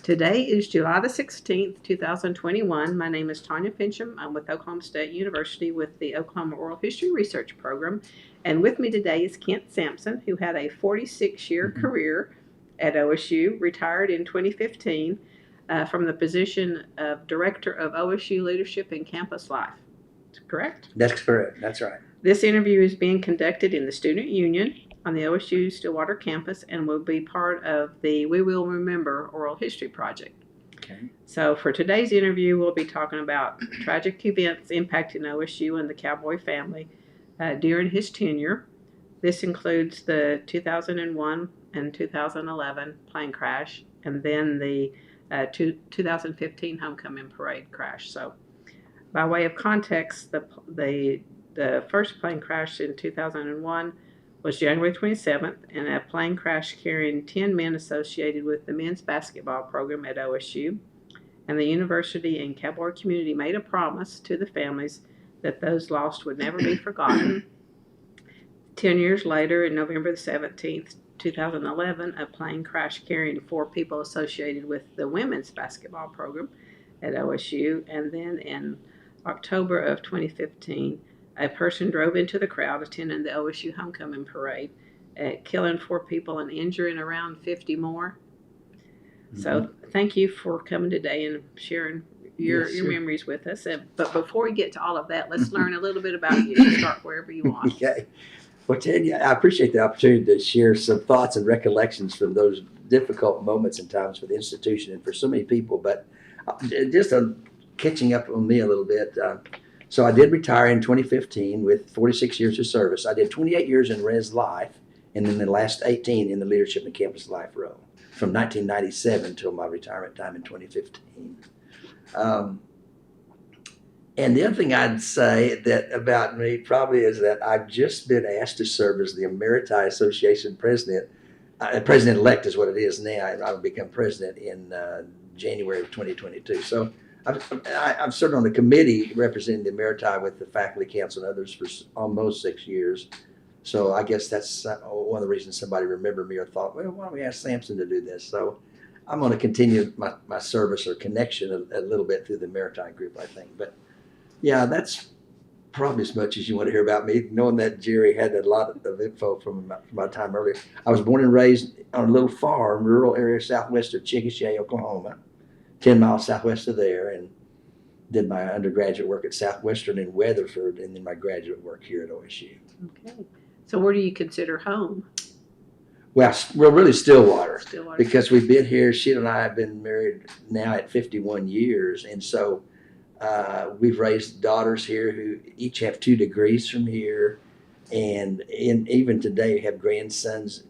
Today is July the 16th, 2021. My name is Tanya Finchum. I'm with Oklahoma State University with the Oklahoma Oral History Research Program. And with me today is Kent Sampson, who had a 46-year career at OSU, retired in 2015 from the position of Director of OSU Leadership and Campus Life. Correct? That's correct. That's right. This interview is being conducted in the Student Union on the OSU Stillwater campus and will be part of the We Will Remember Oral History Project. Okay. So for today's interview, we'll be talking about tragic events impacting OSU and the Cowboy family during his tenure. This includes the 2001 and 2011 plane crash, and then the 2015 homecoming parade crash. So by way of context, the first plane crash in 2001 was January 27th, and a plane crash carrying 10 men associated with the men's basketball program at OSU. And the university and Cowboy community made a promise to the families that those lost would never be forgotten. 10 years later, in November the 17th, 2011, a plane crash carrying 4 people associated with the women's basketball program at OSU. And then in October of 2015, a person drove into the crowd attending the OSU homecoming parade, killing 4 people and injuring around 50 more. Mm-hmm. So thank you for coming today and sharing your memories with us. But before we get to all of that, let's learn a little bit about you. Start wherever you want. Okay. Well, Tanya, I appreciate the opportunity to share some thoughts and recollections from those difficult moments and times for the institution and for so many people. But just catching up on me a little bit. So I did retire in 2015 with 46 years of service. I did 28 years in Res Life, and then the last 18 in the Leadership and Campus Life role from 1997 till my retirement time in 2015. And the other thing I'd say that about me probably is that I've just been asked to serve as the Emeriti Association president. President-elect is what it is now, and I'll become president in January of 2022. So I've served on the committee representing the Emeriti with the faculty council and others for almost 6 years. So I guess that's one of the reasons somebody remembered me or thought, well, why don't we ask Sampson to do this? So I'm going to continue my service or connection a little bit through the Emeriti group, I think. But yeah, that's probably as much as you want to hear about me, knowing that Jerry had a lot of info from my time earlier. I was born and raised on a little farm, rural area southwest of Chickasha, Oklahoma. 10 miles southwest of there, and did my undergraduate work at Southwestern in Weatherford, and then my graduate work here at OSU. Okay. So where do you consider home? Well, we're really Stillwater. Stillwater. Because we've been here, Sheila and I have been married now at 51 years, and so we've raised daughters here who each have 2 degrees from here, and even today have grandsons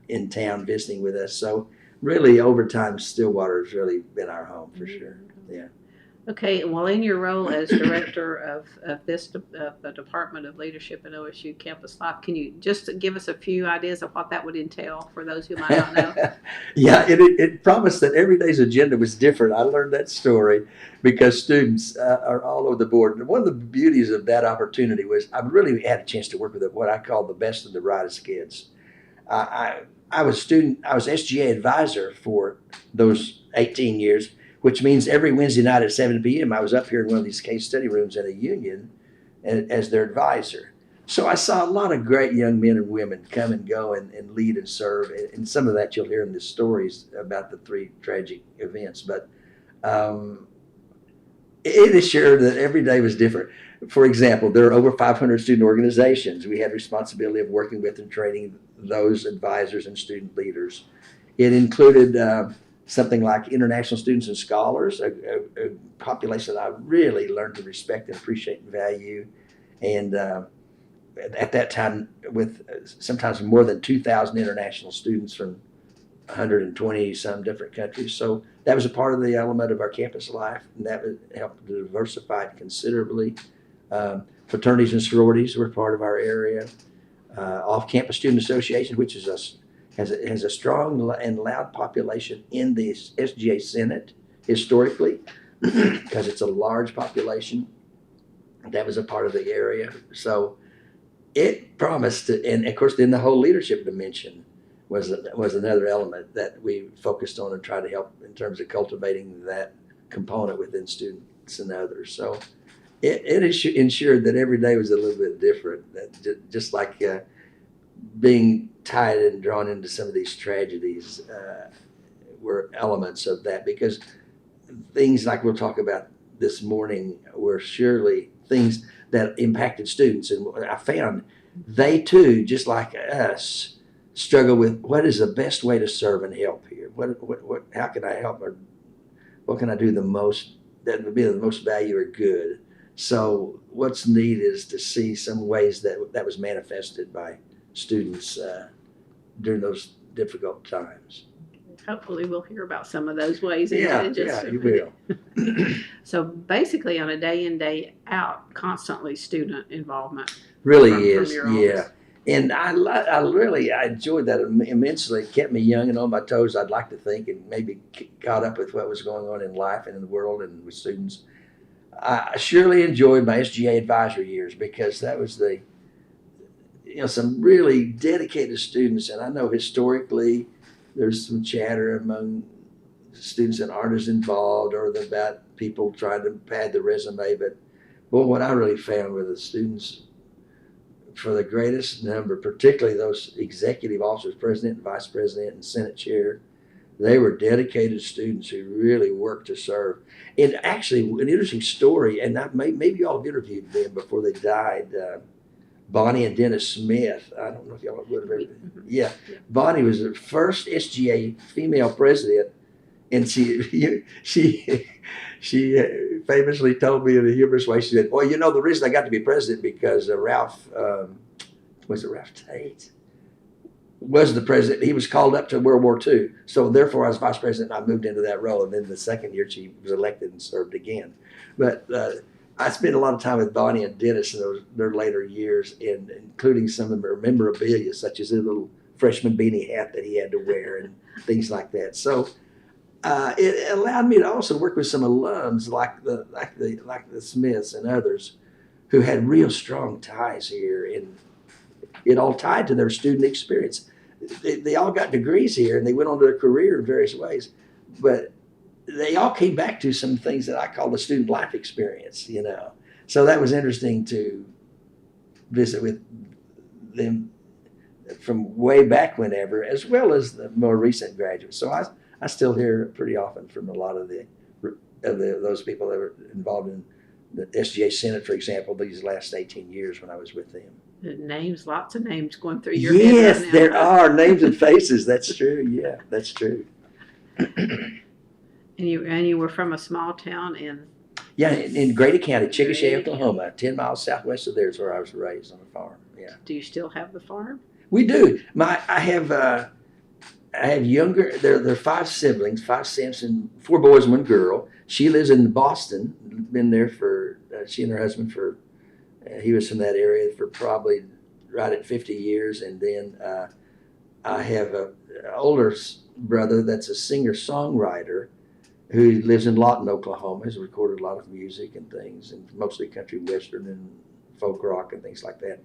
in town visiting with us. So really, over time, Stillwater has really been our home for sure. Yeah. Okay. Well, in your role as director of the Department of Leadership at OSU Campus Life, can you just give us a few ideas of what that would entail for those who might not know? Yeah, it promised that every day's agenda was different. I learned that story because students are all over the board. And one of the beauties of that opportunity was I really had a chance to work with what I call the best and the brightest kids. I was SGA advisor for those 18 years, which means every Wednesday night at 7 p.m. I was up here in one of these case study rooms at a union as their advisor. So I saw a lot of great young men and women come and go and lead and serve. And some of that you'll hear in the stories about the 3 tragic events. But it assured that every day was different. For example, there are over 500 student organizations. We had responsibility of working with and training those advisors and student leaders. It included something like international students and scholars, a population that I really learned to respect and appreciate and value. And at that time, with sometimes more than 2,000 international students from 120 some different countries. So that was a part of the element of our campus life, and that helped to diversify it considerably. Fraternities and sororities were part of our area. Off-campus student association, which is has a strong and loud population in the SGA Senate historically, because it's a large population. That was a part of the area. So it promised to, and of course then the whole leadership dimension was another element that we focused on and tried to help in terms of cultivating that component within students and others. So it ensured that every day was a little bit different. That just like being tied and drawn into some of these tragedies were elements of that, because things like we'll talk about this morning were surely things that impacted students. And I found they too, just like us, struggle with what is the best way to serve and help here. How can I help, or what can I do the most that would be the most value or good? So what's neat is to see some ways that was manifested by students during those difficult times. Hopefully we'll hear about some of those ways. Yeah, you will. So basically on a day in, day out, constantly student involvement. Really from is, your yeah. office. And I enjoyed that immensely. It kept me young and on my toes, I'd like to think, and maybe caught up with what was going on in life and in the world and with students. I surely enjoyed my SGA advisory years, because that was some really dedicated students. And I know historically there's some chatter among students that aren't as involved, or about people trying to pad the resume. But boy, what I really found were the students, for the greatest number, particularly those executive officers, president, vice president, and Senate chair, they were dedicated students who really worked to serve. And actually, an interesting story, and maybe y'all have interviewed them before they died, Bonnie and Dennis Smith. I don't know if y'all would have ever. Yeah. Bonnie was the first SGA female president, and she famously told me in a humorous way, she said, well, the reason I got to be president because Ralph Tate was the president. He was called up to World War II. So therefore I was vice president and I moved into that role. And then the second year she was elected and served again. But I spent a lot of time with Bonnie and Dennis in their later years, and including some of their memorabilia, such as a little freshman beanie hat that he had to wear and things like that. So it allowed me to also work with some alums like the Smiths and others who had real strong ties here, and it all tied to their student experience. They all got degrees here and they went on to their career in various ways, but they all came back to some things that I call the student life experience, So that was interesting to visit with them from way back whenever, as well as the more recent graduates. So I still hear pretty often from a lot of those people that were involved in the SGA Senate, for example, these last 18 years when I was with them. Names, lots of names going through your head Yes, right now. there are names and faces. That's true. Yeah, that's true. And you were from a small town in? Yeah, in Grady County, Chickasha, Oklahoma, 10 miles southwest of there is where I was raised on a farm. Yeah. Do you still have the farm? We do. I have younger. There are 5 siblings, 5 Sampson, 4 boys, 1 girl. She lives in Boston. Been there for she and her husband for. He was from that area for probably right at 50 years, and then I have an older brother that's a singer-songwriter who lives in Lawton, Oklahoma. Has recorded a lot of music and things, and mostly country western and folk rock and things like that.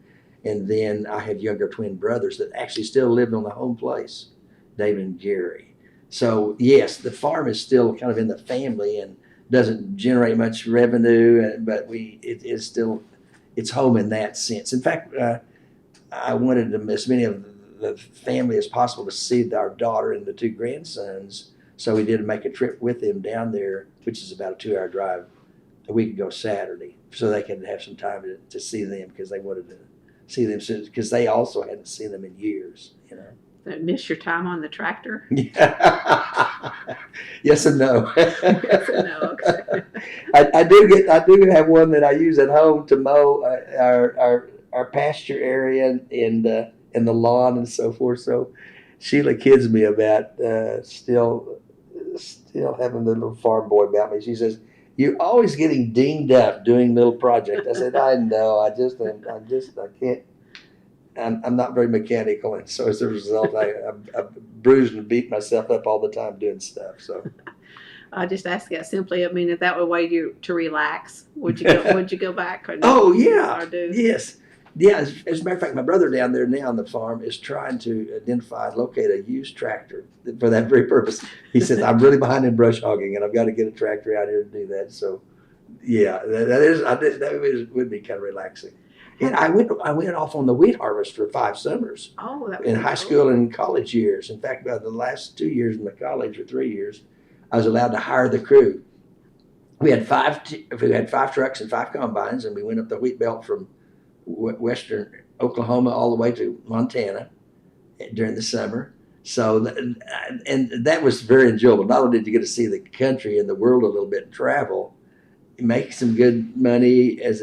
And then I have younger twin brothers that actually still lived on the home place, David and Gary. So yes, the farm is still kind of in the family and doesn't generate much revenue, but it's home in that sense. In fact, I wanted as many of the family as possible to see our daughter and the 2 grandsons. So we did make a trip with them down there, which is about a 2-hour drive, a week ago Saturday, so they could have some time to see them, because they wanted to see them soon, because they also hadn't seen them in years. Miss your time on the tractor? Yes and no. Yes and no. Okay. I do have one that I use at home to mow our pasture area and the lawn and so forth. So Sheila kids me about still having the little farm boy about me. She says, "You're always getting dinged up doing little projects." I said, "I know. I can't. I'm not very mechanical, and so as a result, I bruise and beat myself up all the time doing stuff." So I just ask that simply. I mean, if that would way you to relax, would you go? Would you go back? Or no? Oh yeah, or do? yes. Yeah, as a matter of fact, my brother down there now on the farm is trying to identify and locate a used tractor for that very purpose. He says, I'm really behind in brush hogging and I've got to get a tractor out here to do that. So, yeah, would be kind of relaxing. And I went off on the wheat harvest for 5 summers Oh, that in was high cool. school and college years. In fact, about the last 2 years in the college or 3 years, I was allowed to hire the crew. We had 5 trucks and 5 combines, and we went up the wheat belt from western Oklahoma all the way to Montana during the summer. So, and that was very enjoyable. Not only did you get to see the country and the world a little bit and travel, make some good money at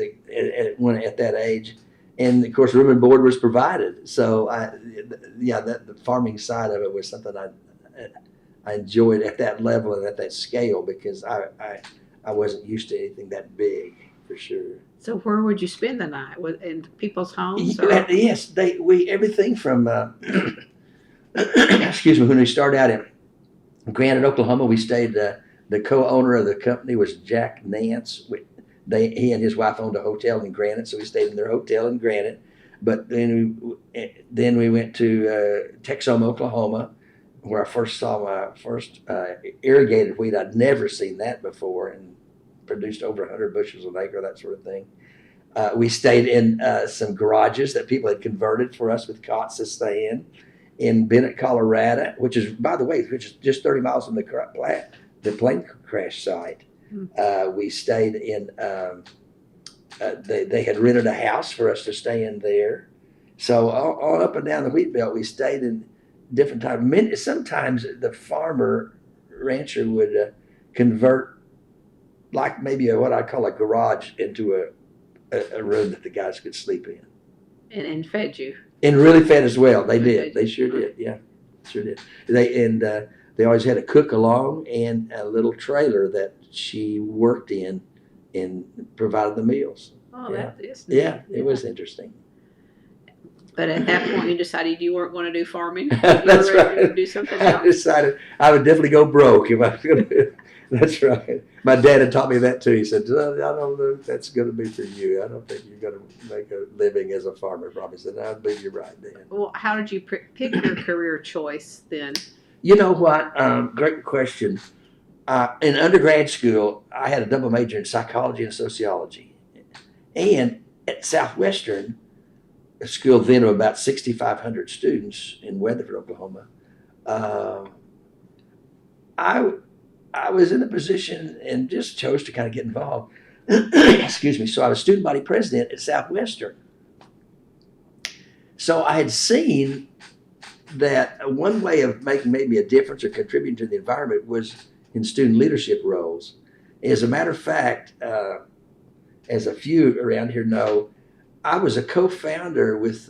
that age, and of course, room and board was provided. So, the farming side of it was something I enjoyed at that level and at that scale because I wasn't used to anything that big for sure. So where would you spend the night? In people's homes? Or? Yes, everything from excuse me. When we started out in Granite, Oklahoma, we stayed. The co-owner of the company was Jack Nance. He and his wife owned a hotel in Granite, so we stayed in their hotel in Granite. But then we went to Texoma, Oklahoma, where I first saw my first irrigated wheat. I'd never seen that before, and produced over 100 bushels an acre, that sort of thing. We stayed in some garages that people had converted for us with cots to stay in Bennett, Colorado, which is, by the way, just 30 miles from the plane crash site. We stayed in, they had rented a house for us to stay in there. So all up and down the wheat belt, we stayed in different times. Sometimes the farmer rancher would convert like maybe what I call a garage into a room that the guys could sleep in. And fed you. And really fed as well. They did. They sure did. Yeah, sure did. They always had a cook along and a little trailer that she worked in and provided the meals. Oh, yeah. that is neat. Yeah, it was interesting. But at that point, you decided you weren't going to do farming. That's right. To do something else. I decided I would definitely go broke if I was going to do it. That's right. My dad had taught me that too. He said, I don't know if that's going to be for you. I don't think you're going to make a living as a farmer. Probably said, I believe you're right, Dad. Well, how did you pick your career choice then? You know what? Great question. In undergrad school, I had a double major in psychology and sociology. And at Southwestern, a school then of about 6,500 students in Weatherford, Oklahoma, I was in a position and just chose to kind of get involved. Excuse me. So I was student body president at Southwestern. So I had seen that one way of making maybe a difference or contributing to the environment was in student leadership roles. As a matter of fact, as a few around here know, I was a co-founder with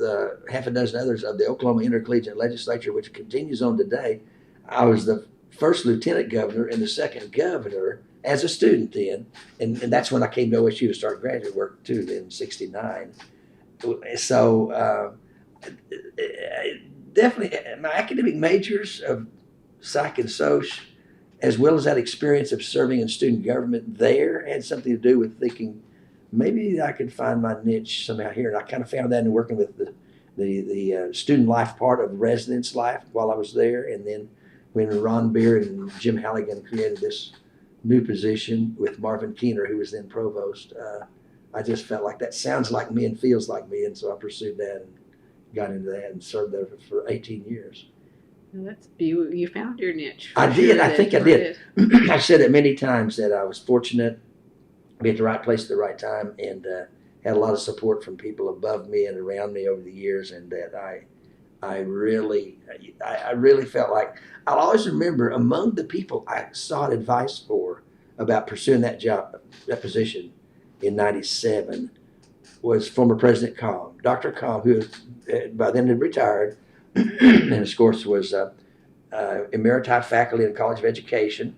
half a dozen others of the Oklahoma Intercollegiate Legislature, which continues on today. I was the first lieutenant governor and the second governor as a student then. And that's when I came to OSU to start graduate work too, then in 69. So definitely my academic majors of psych and soc, as well as that experience of serving in student government there, had something to do with thinking maybe I could find my niche somehow here. And I kind of found that in working with the student life part of residence life while I was there. And then when Ron Beer and Jim Halligan created this new position with Marvin Keener, who was then provost, I just felt like that sounds like me and feels like me. And so I pursued that and got into that and served there for 18 years. You found your niche. I did. I think I did. I've said it many times that I was fortunate to be at the right place at the right time and had a lot of support from people above me and around me over the years, and that I really felt like I'll always remember among the people I sought advice for about pursuing that job, that position in 97 was former President Calm, Dr. Calm, who by then had retired, and of course was emeriti faculty in the College of Education.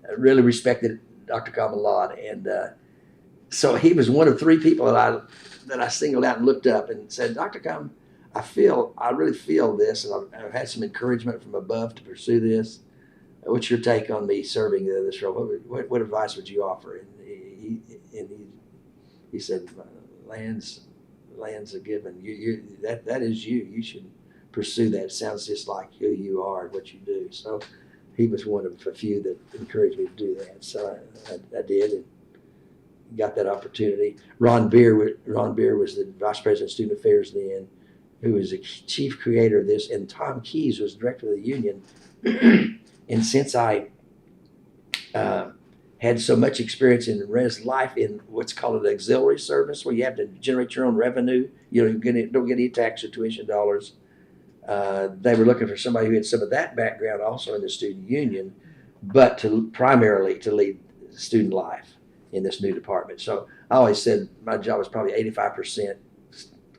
I really respected Dr. Calm a lot, and so he was one of 3 people that I singled out and looked up and said, Dr. Calm, I really feel this, and I've had some encouragement from above to pursue this. What's your take on me serving this role? What advice would you offer? And he said, Lance, land's a given. That is you. You should pursue that. It sounds just like who you are and what you do. So he was one of a few that encouraged me to do that. So I did and got that opportunity. Ron Beer was the vice president of student affairs then, who was the chief creator of this, and Tom Keyes was director of the union. And since I had so much experience in res life in what's called an auxiliary service, where you have to generate your own revenue, you don't get any tax or tuition dollars. They were looking for somebody who had some of that background also in the student union, but primarily to lead student life in this new department. So I always said my job was probably 85%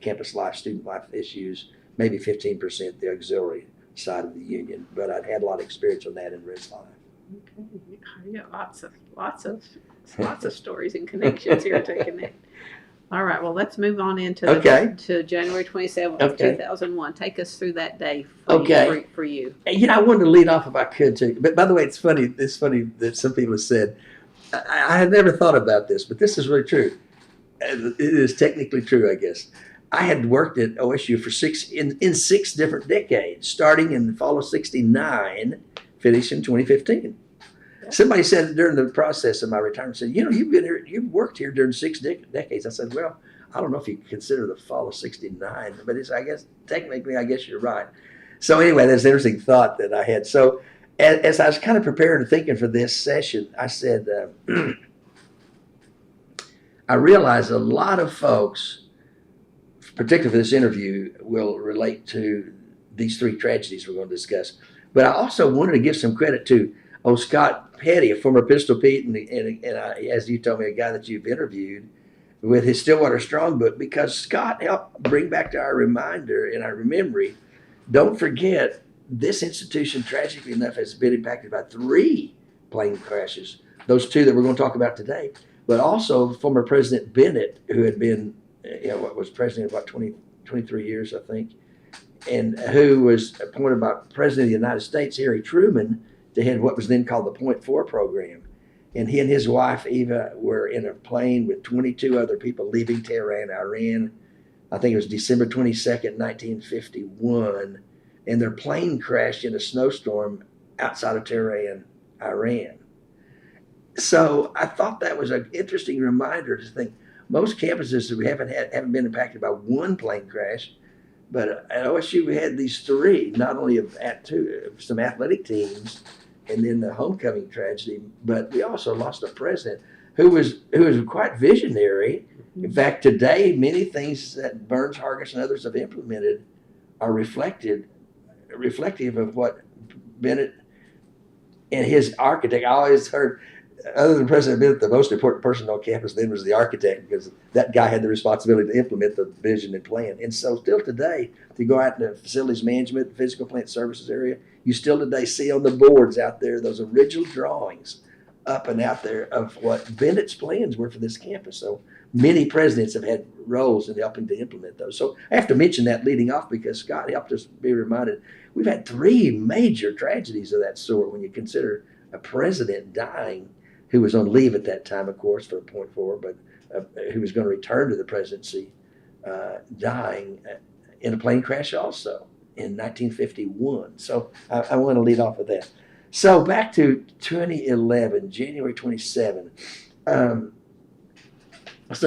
campus life, student life issues, maybe 15% the auxiliary side of the union. But I'd had a lot of experience on that in res life. Okay, yeah, lots of stories and connections here to connect. All right, well, let's move on into to January 27th, 2001. Take us through that day for you. And, I wanted to lead off if I could too. But by the way, it's funny that some people have said, I had never thought about this, but this is really true. It is technically true, I guess. I had worked at OSU for in 6 different decades, starting in the fall of '69, finishing in 2015. Yeah. Somebody said during the process of my retirement, said, you've worked here during 6 decades. I said, well, I don't know if you consider the fall of '69, but I guess technically, you're right. So anyway, that's an interesting thought that I had. So as I was kind of preparing and thinking for this session, I said, I realized a lot of folks, particularly for this interview, will relate to these 3 tragedies we're going to discuss. But I also wanted to give some credit to Scott Petty, a former Pistol Pete, and as you told me, a guy that you've interviewed with his Stillwater Strong book, because Scott helped bring back to our reminder and our memory, don't forget, this institution, tragically enough, has been impacted by 3 plane crashes, those 2 that we're going to talk about today, but also former President Bennett, who had been, was president about 23 years, I think, and who was appointed by President of the United States, Harry Truman, to head what was then called the Point 4 program. And he and his wife, Eva, were in a plane with 22 other people leaving Tehran, Iran. I think it was December 22nd, 1951. And their plane crashed in a snowstorm outside of Tehran, Iran. So I thought that was an interesting reminder to think most campuses that we haven't been impacted by 1 plane crash, but at OSU we had these 3, not only of some athletic teams, and then the homecoming tragedy, but we also lost a president who was quite visionary. In fact, today many things that Burns, Hargis, and others have implemented are reflective of what Bennett and his architect. I always heard, other than President Bennett, the most important person on campus then was the architect, because that guy had the responsibility to implement the vision and plan. And so still today, if you go out in the facilities management, physical plant services area, you still today see on the boards out there those original drawings up and out there of what Bennett's plans were for this campus. So many presidents have had roles in helping to implement those. So I have to mention that leading off, because Scott helped us be reminded we've had 3 major tragedies of that sort when you consider a president dying, who was on leave at that time, of course, for Point 4, but who was going to return to the presidency, dying in a plane crash also in 1951. So I want to lead off with that. So back to 2011, January 27. Some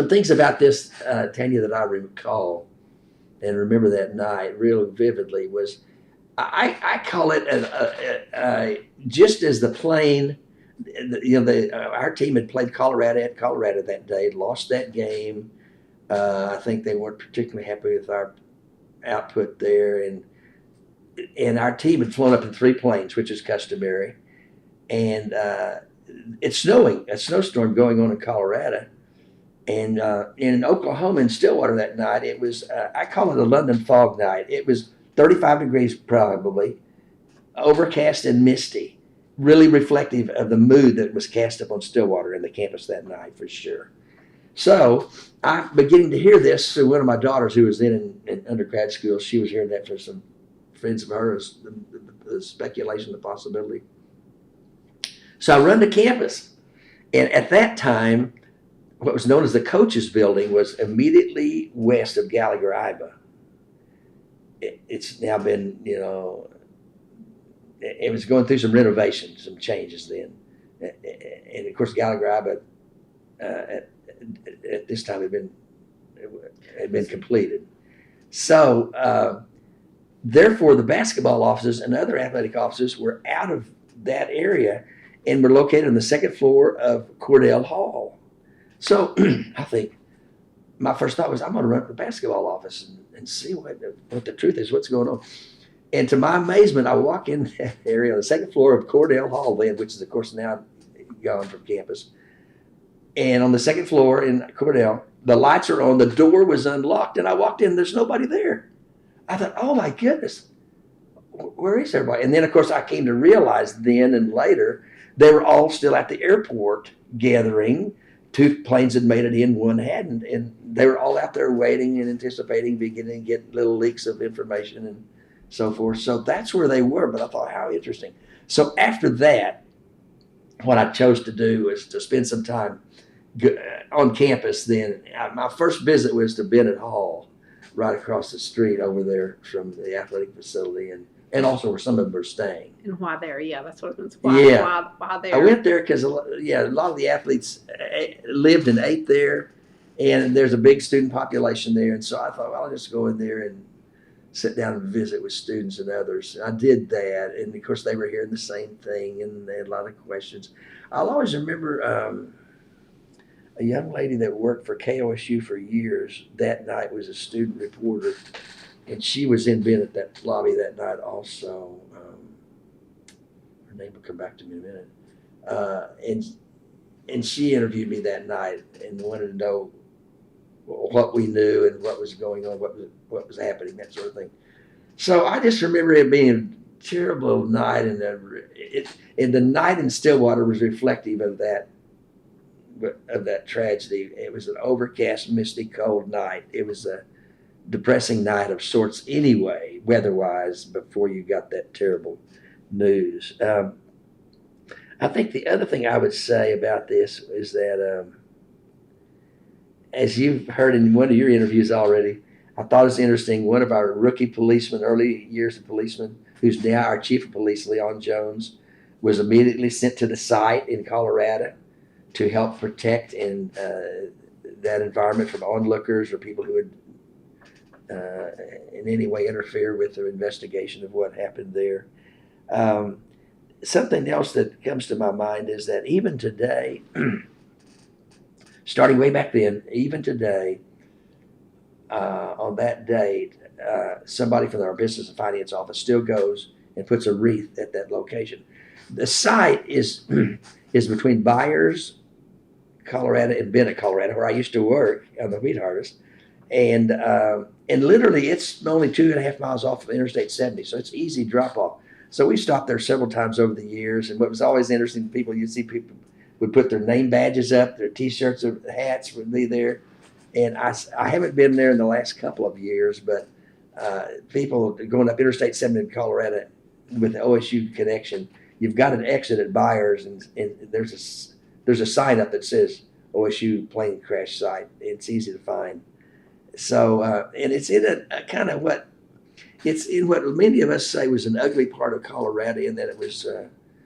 things about this, Tanya, that I recall and remember that night real vividly was, I call it just as the plane, our team had played Colorado at Colorado that day, lost that game. I think they weren't particularly happy with our output there, and our team had flown up in 3 planes, which is customary, and it's snowing, a snowstorm going on in Colorado, and in Oklahoma, in Stillwater that night, it was I call it a London fog night. It was 35 degrees probably, overcast and misty, really reflective of the mood that was cast upon Stillwater and the campus that night for sure. So I'm beginning to hear this through one of my daughters who was then in undergrad school. She was hearing that from some friends of hers, the speculation, the possibility. So I run to campus. And at that time, what was known as the coaches building was immediately west of Gallagher-Iba. It's now been, it was going through some renovations, some changes then. And of course, Gallagher-Iba at this time had been completed. So, therefore, the basketball offices and other athletic offices were out of that area and were located on the second floor of Cordell Hall. So I think my first thought was, I'm going to run to the basketball office and see what the truth is, what's going on. And to my amazement, I walk in that area on the second floor of Cordell Hall then, which is, of course, now gone from campus. And on the second floor in Cordell, the lights are on, the door was unlocked, and I walked in, there's nobody there. I thought, oh my goodness, where is everybody? And then, of course, I came to realize then and later, they were all still at the airport gathering. 2 planes had made it in, 1 hadn't. And they were all out there waiting and anticipating, beginning to get little leaks of information and so forth. So that's where they were. But I thought, how interesting. So after that, what I chose to do was to spend some time on campus then. My first visit was to Bennett Hall, right across the street over there from the athletic facility, and also where some of them are staying. And why there? Yeah, that's what it's Why there. I went there because a lot of the athletes lived and ate there, and there's a big student population there. And so I thought, well, I'll just go in there and sit down and visit with students and others. I did that, and of course they were hearing the same thing, and they had a lot of questions. I'll always remember a young lady that worked for KOSU for years. That night was a student reporter, and she was in Bennett that lobby that night also. Her name will come back to me in a minute. And she interviewed me that night and wanted to know what we knew and what was going on, what was happening, that sort of thing. So I just remember it being a terrible night, and the night in Stillwater was reflective of that tragedy. It was an overcast, misty, cold night. It was a depressing night of sorts anyway, weather-wise, before you got that terrible news. I think the other thing I would say about this is that, as you've heard in one of your interviews already, I thought it was interesting. One of our rookie policemen, early years of policeman, who's now our chief of police, Leon Jones, was immediately sent to the site in Colorado to help protect that environment from onlookers or people who would in any way interfere with the investigation of what happened there. Something else that comes to my mind is that even today, starting way back then, even today, on that date, somebody from our business and finance office still goes and puts a wreath at that location. The site is between Byers, Colorado, and Bennett, Colorado, where I used to work on the wheat harvest, and literally it's only 2.5 miles off of Interstate 70, so it's easy drop off. So we stopped there several times over the years, and what was always interesting to people, you'd see people would put their name badges up, their T-shirts or hats would be there. And I haven't been there in the last couple of years, but people going up Interstate 70 in Colorado with the OSU connection, you've got an exit at Byers, and there's a sign up that says OSU plane crash site. It's easy to find. So, and it's in a kind of it's in what many of us say was an ugly part of Colorado, in that it was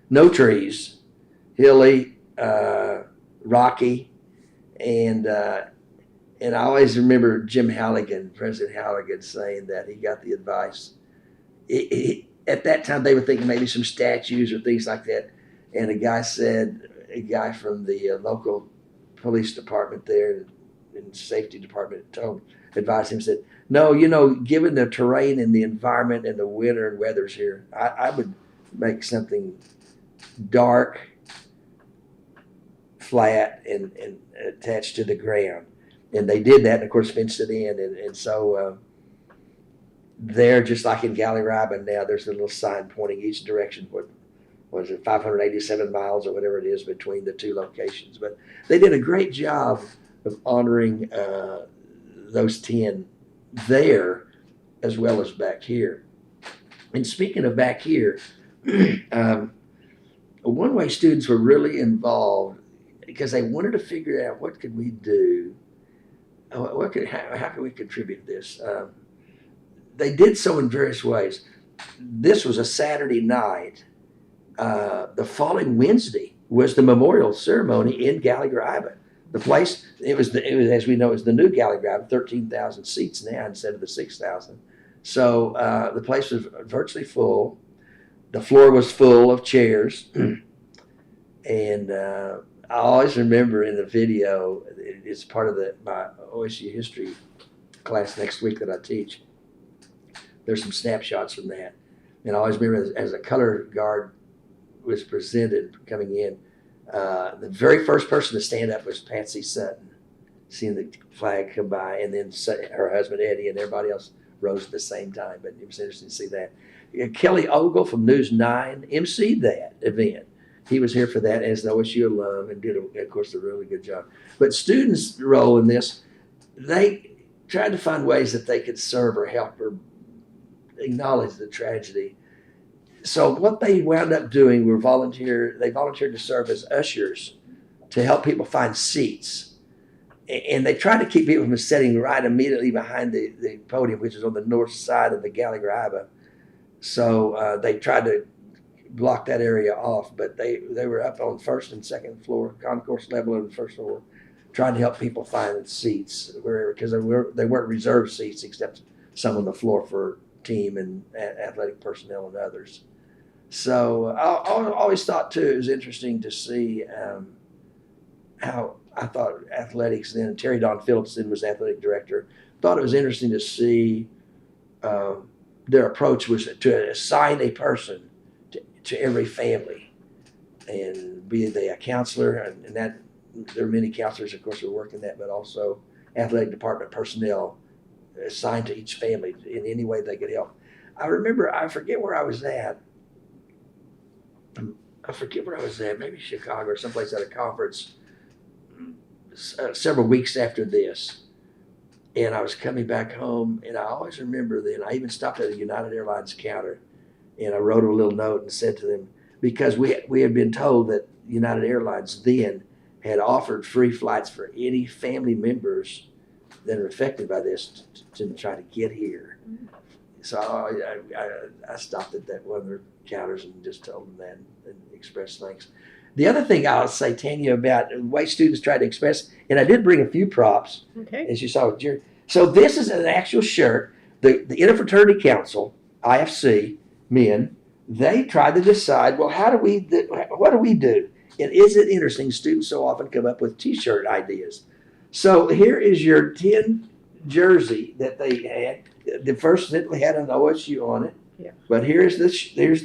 no trees, hilly, rocky, and I always remember Jim Halligan, President Halligan, saying that he got the advice. At that time, they were thinking maybe some statues or things like that, and a guy from the local police department there and safety department advised him, said, no, given the terrain and the environment and the winter and weathers here, I would make something dark, flat, and attached to the ground. And they did that, and of course fenced it in. And so there, just like in Gallagher-Iba now, there's a little sign pointing each direction. What was it, 587 miles or whatever it is between the two locations. But they did a great job of honoring those 10 there as well as back here. And speaking of back here, one way students were really involved because they wanted to figure out what could we do, how can we contribute to this. They did so in various ways. This was a Saturday night. The following Wednesday was the memorial ceremony in Gallagher Iba. The place, it was as we know, is the new Gallagher Iba, 13,000 seats now instead of the 6,000. So the place was virtually full. The floor was full of chairs. And I always remember in the video, it's part of my OSU history class next week that I teach. There's some snapshots from that. And I always remember as a color guard was presented coming in, the very first person to stand up was Patsy Sutton, seeing the flag come by, and then her husband Eddie and everybody else rose at the same time. But it was interesting to see that. Kelly Ogle from News 9 emceed that event. He was here for that as an OSU alum and did, of course, a really good job. But students' role in this, they tried to find ways that they could serve or help or acknowledge the tragedy. So what they wound up doing were they volunteered to serve as ushers to help people find seats. And they tried to keep people from sitting right immediately behind the podium, which is on the north side of the Gallagher Iba. So they tried to block that area off, but they were up on first and second floor, concourse level of the first floor, trying to help people find seats wherever, because they weren't reserved seats except some on the floor for team and athletic personnel and others. So I always thought too it was interesting to see how I thought athletics then. Terry Don Phillips then was athletic director. Thought it was interesting to see their approach was to assign a person to every family, and be they a counselor, and that there are many counselors, of course, who work in that, but also athletic department personnel assigned to each family in any way they could help. I remember, I forget where I was at, maybe Chicago or someplace at a conference several weeks after this. And I was coming back home, and I always remember then, I even stopped at a United Airlines counter, and I wrote a little note and said to them, because we had been told that United Airlines then had offered free flights for any family members that are affected by this to try to get here. So I stopped at one of their counters and just told them that and expressed thanks. The other thing I'll say, Tanya, about the way students try to express, and I did bring a few props, as you saw with Jerry. So this is an actual shirt. The Interfraternity Council, IFC, men, they tried to decide, well, what do we do? And is it interesting? Students so often come up with T-shirt ideas. So here is your 10 jersey that they had. The first simply had an OSU on it. Yeah. But here's the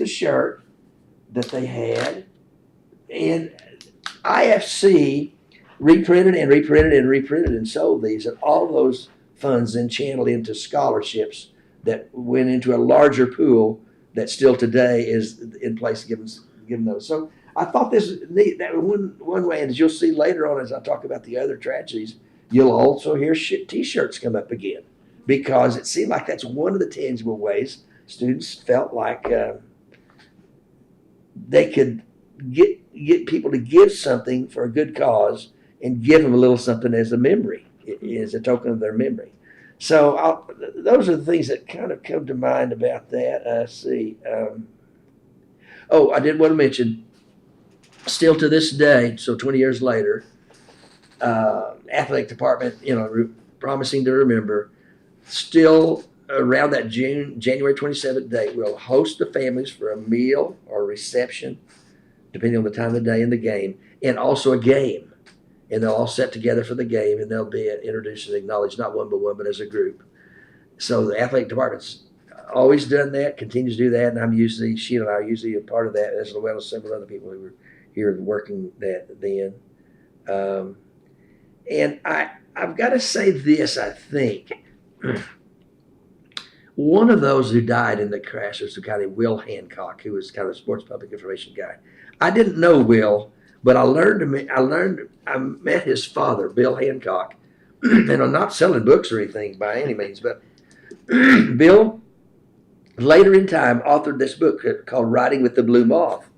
shirt that they had. And IFC reprinted and sold these, and all those funds then channeled into scholarships that went into a larger pool that still today is in place given those. So I thought this was neat. That one way, and as you'll see later on as I talk about the other tragedies, you'll also hear T-shirts come up again, because it seemed like that's one of the tangible ways students felt like they could get people to give something for a good cause and give them a little something as a memory, as a token of their memory. So those are the things that kind of come to mind about that. I see. I did want to mention, still to this day, so 20 years later, athletic department, promising to remember, still around that January 27th date, we'll host the families for a meal or reception, depending on the time of the day and the game, and also a game. And they'll all sit together for the game, and they'll be introduced and acknowledged, not one by one, but as a group. So the athletic department's always done that, continues to do that, and she and I are usually a part of that, as well as several other people who were here working that then. And I've got to say this, I think. One of those who died in the crash was the guy named Will Hancock, who was kind of a sports public information guy. I didn't know Will, but I met his father, Bill Hancock, and I'm not selling books or anything by any means, but Bill later in time authored this book called Riding with the Blue Moth.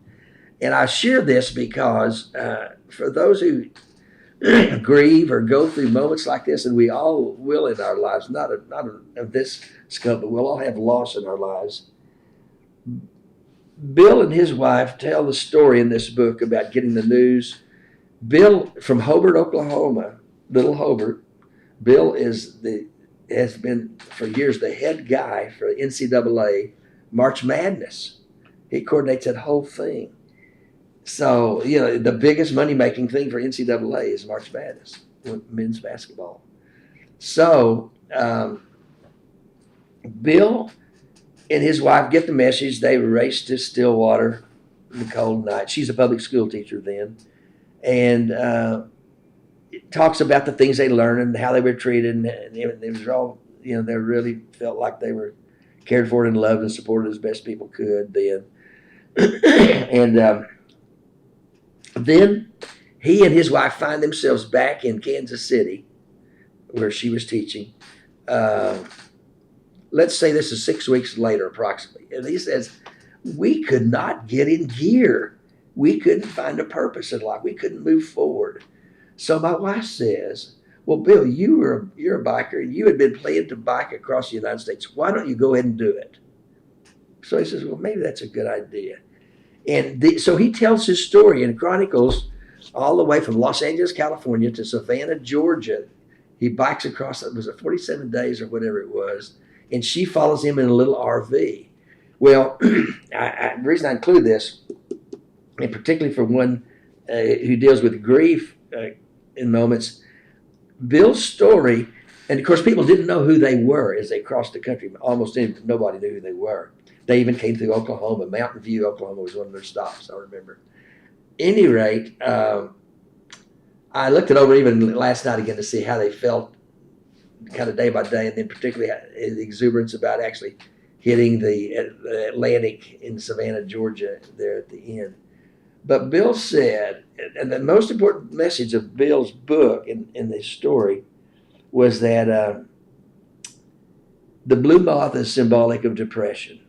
And I share this because for those who grieve or go through moments like this, and we all will in our lives, not of this scope, but we'll all have loss in our lives. Bill and his wife tell the story in this book about getting the news. Bill from Hobart, Oklahoma, little Hobart. Bill has been for years the head guy for NCAA March Madness. He coordinates that whole thing. So, the biggest money-making thing for NCAA is March Madness, men's basketball. So, Bill and his wife get the message. They race to Stillwater in the cold night. She's a public school teacher then. And it talks about the things they learned and how they were treated. And it was all, they really felt like they were cared for and loved and supported as best people could then. And then he and his wife find themselves back in Kansas City where she was teaching. Let's say this is 6 weeks later approximately. And he says, we could not get in gear. We couldn't find a purpose in life. We couldn't move forward. So my wife says, well, Bill, you're a biker and you had been planning to bike across the United States. Why don't you go ahead and do it? So he says, well, maybe that's a good idea. And so he tells his story and chronicles all the way from Los Angeles, California to Savannah, Georgia. He bikes across, was it 47 days or whatever it was, and she follows him in a little RV. Well, the reason I include this, and particularly for one who deals with grief in moments, Bill's story, and of course people didn't know who they were as they crossed the country. Almost nobody knew who they were. They even came through Oklahoma. Mountain View, Oklahoma was one of their stops, I remember. Any rate, I looked it over even last night again to see how they felt kind of day by day, and then particularly the exuberance about actually hitting the Atlantic in Savannah, Georgia there at the end. But Bill said, and the most important message of Bill's book in this story was that the blue moth is symbolic of depression.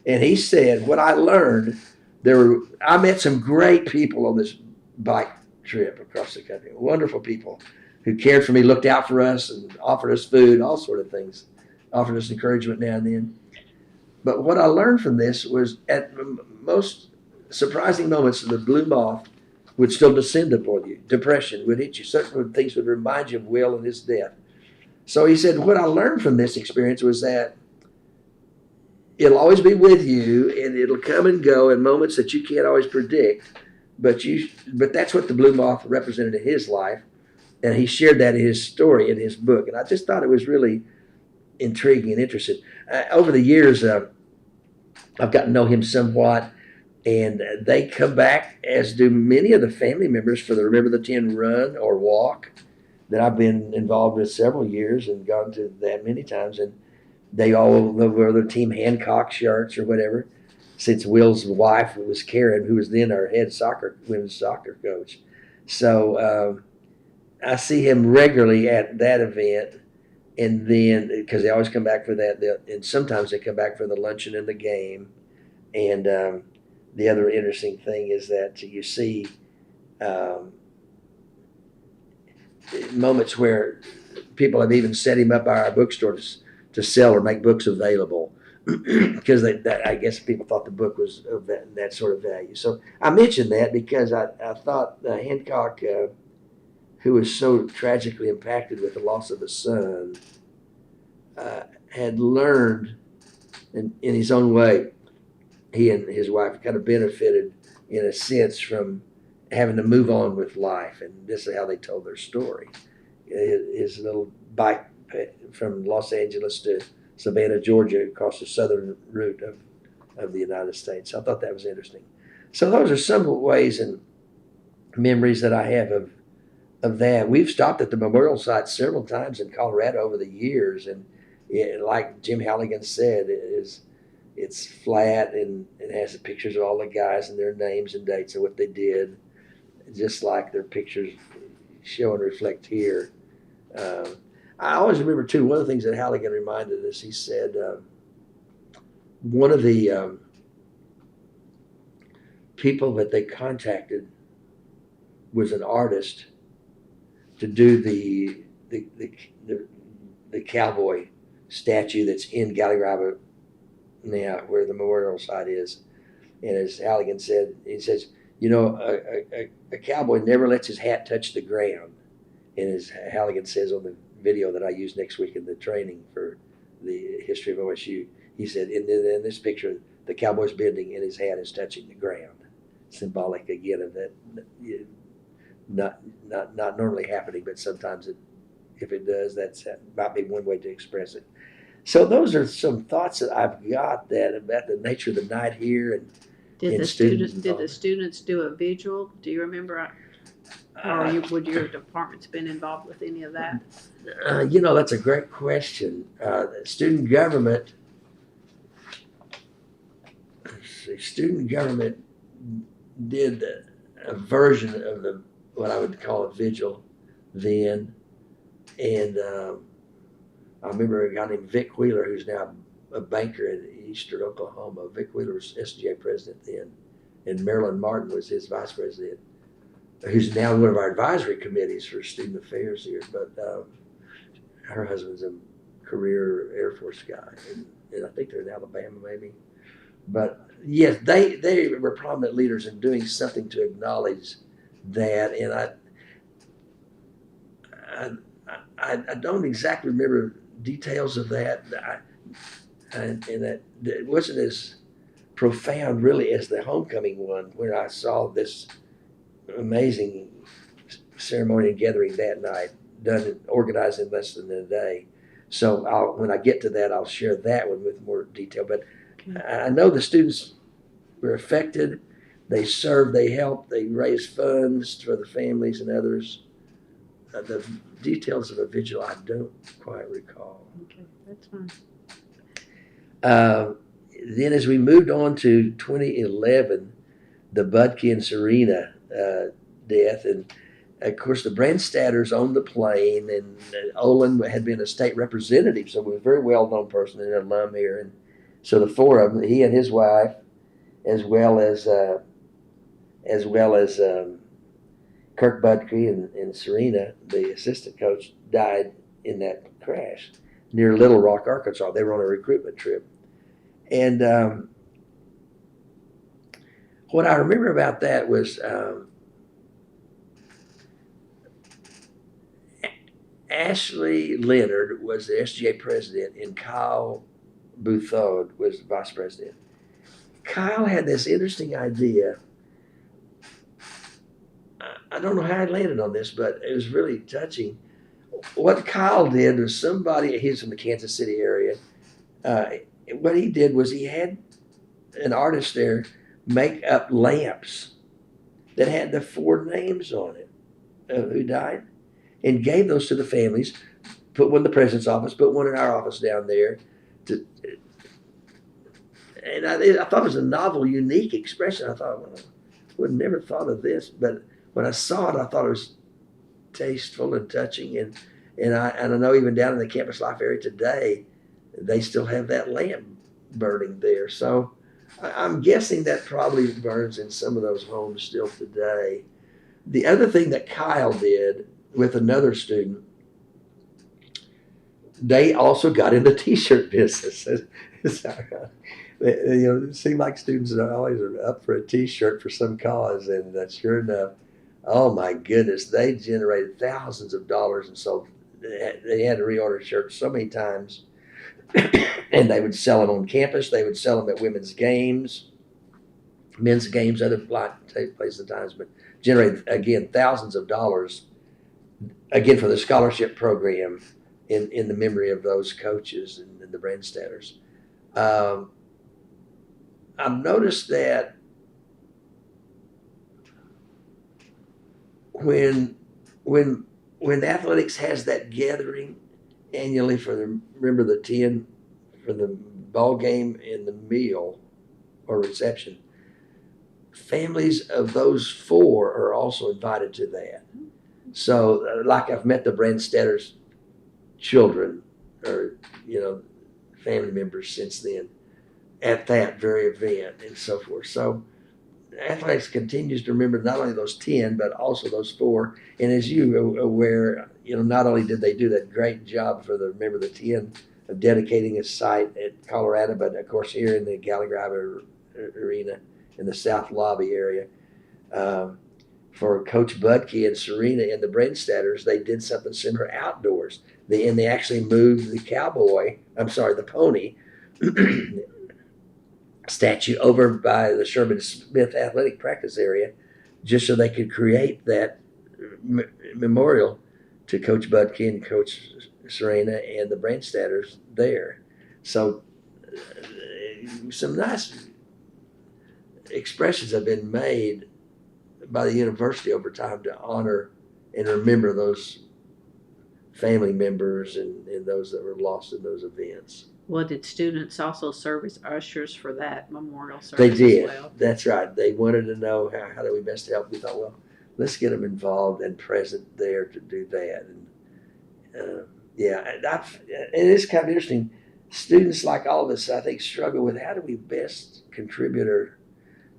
And he said, what I learned, I met some great people on this bike trip across the country, wonderful people who cared for me, looked out for us, and offered us food, all sort of things, offered us encouragement now and then. But what I learned from this was at most surprising moments, the blue moth would still descend upon you. Depression would hit you. Certain things would remind you of Will and his death. So he said, what I learned from this experience was that it'll always be with you, and it'll come and go in moments that you can't always predict. But that's what the blue moth represented in his life, and he shared that in his story in his book. And I just thought it was really intriguing and interesting. Over the years, I've gotten to know him somewhat, and they come back, as do many of the family members, for the Remember the 10 run or walk that I've been involved with several years and gone to that many times. And they all wear their Team Hancock shirts or whatever, since Will's wife was Karen, who was then our head women's soccer coach. So I see him regularly at that event, and then because they always come back for that, and sometimes they come back for the luncheon and the game. And the other interesting thing is that you see moments where people have even set him up by our bookstore to sell or make books available because I guess people thought the book was of that sort of value. So I mentioned that because I thought Hancock, who was so tragically impacted with the loss of a son, had learned in his own way. He and his wife kind of benefited in a sense from having to move on with life, and this is how they told their story. His little bike from Los Angeles to Savannah, Georgia, across the southern route of the United States. I thought that was interesting. So those are some ways and memories that I have of that. We've stopped at the memorial site several times in Colorado over the years, and like Jim Halligan said, it's flat and it has the pictures of all the guys and their names and dates and what they did, just like their pictures show and reflect here. I always remember, too, one of the things that Halligan reminded us, he said one of the people that they contacted was an artist to do the cowboy statue that's in Galley-River now, where the memorial site is. And as Halligan said, he says, you know, a cowboy never lets his hat touch the ground. And as Halligan says on the video that I use next week in the training for the history of OSU, he said, in this picture, the cowboy's bending and his hat is touching the ground. Symbolic again of that, not normally happening, but sometimes if it does, that might be one way to express it. So those are some thoughts that I've got that about the nature of the night here. And did the students do a vigil? Do you remember? Or would your department's been involved with any of that? You know, that's a great question. Student government did a version of what I would call a vigil then. And I remember a guy named Vic Wheeler, who's now a banker in Eastern Oklahoma. Vic Wheeler was SGA president then, and Marilyn Martin was his vice president, who's now one of our advisory committees for student affairs here. But her husband's a career Air Force guy, and I think they're in Alabama maybe. But yes, they were prominent leaders in doing something to acknowledge that. And I don't exactly remember details of that, and that it wasn't as profound really as the homecoming one, where I saw this amazing ceremony and gathering that night, organized in less than a day. So when I get to that, I'll share that one with more detail. But I know the students were affected. They served, they helped, they raised funds for the families and others. The details of a vigil I don't quite recall. Okay, that's fine. Then as we moved on to 2011, the Budke and Serena death, and of course the Brandstatters owned the plane, and Olin had been a state representative, so he was a very well-known person and an alum here. And so the four of them, he and his wife, as well as Kirk Budke and Serena, the assistant coach, died in that crash near Little Rock, Arkansas. They were on a recruitment trip. And what I remember about that was Ashley Leonard was the SGA president, and Kyle Bouthod was the vice president. Kyle had this interesting idea. I don't know how he landed on this, but it was really touching. What Kyle did was he's from the Kansas City area. What he did was he had an artist there make up lamps that had the four names on it of who died, and gave those to the families, put one in the president's office, put one in our office down there. And I thought it was a novel, unique expression. I thought, well, I would have never thought of this, but when I saw it, I thought it was tasteful and touching. And I know even down in the Campus Life area today, they still have that lamp burning there. So I'm guessing that probably burns in some of those homes still today. The other thing that Kyle did with another student, they also got in the T-shirt business. It seemed like students always are up for a T-shirt for some cause, and sure enough, oh my goodness, they generated thousands of dollars, and so they had to reorder shirts so many times, and they would sell them on campus. They would sell them at women's games, men's games, other places at times, but generated again thousands of dollars, again for the scholarship program in the memory of those coaches and the Brandstatters. I've noticed that when athletics has that gathering annually for the 10 for the ball game and the meal or reception, families of those four are also invited to that. So like I've met the Brandstatters' children or family members since then at that very event and so forth. So athletics continues to remember not only those 10, but also those 4. And as you are aware, not only did they do that great job for remember the 10 of dedicating a site at Colorado, but of course here in the Gallagher Arena in the South Lobby area. For Coach Budke and Serena and the Brenstatters, they did something similar outdoors. They actually moved the pony statue over by the Sherman Smith athletic practice area just so they could create that memorial to Coach Budke and Coach Serena and the Brenstatters there. So some nice expressions have been made by the university over time to honor and remember those family members and those that were lost in those events. Well, did students also serve as ushers for that memorial service They did. as well? That's right. They wanted to know how do we best help. We thought, well, let's get them involved and present there to do that. And it is kind of interesting. Students, like all of us, I think, struggle with how do we best contribute or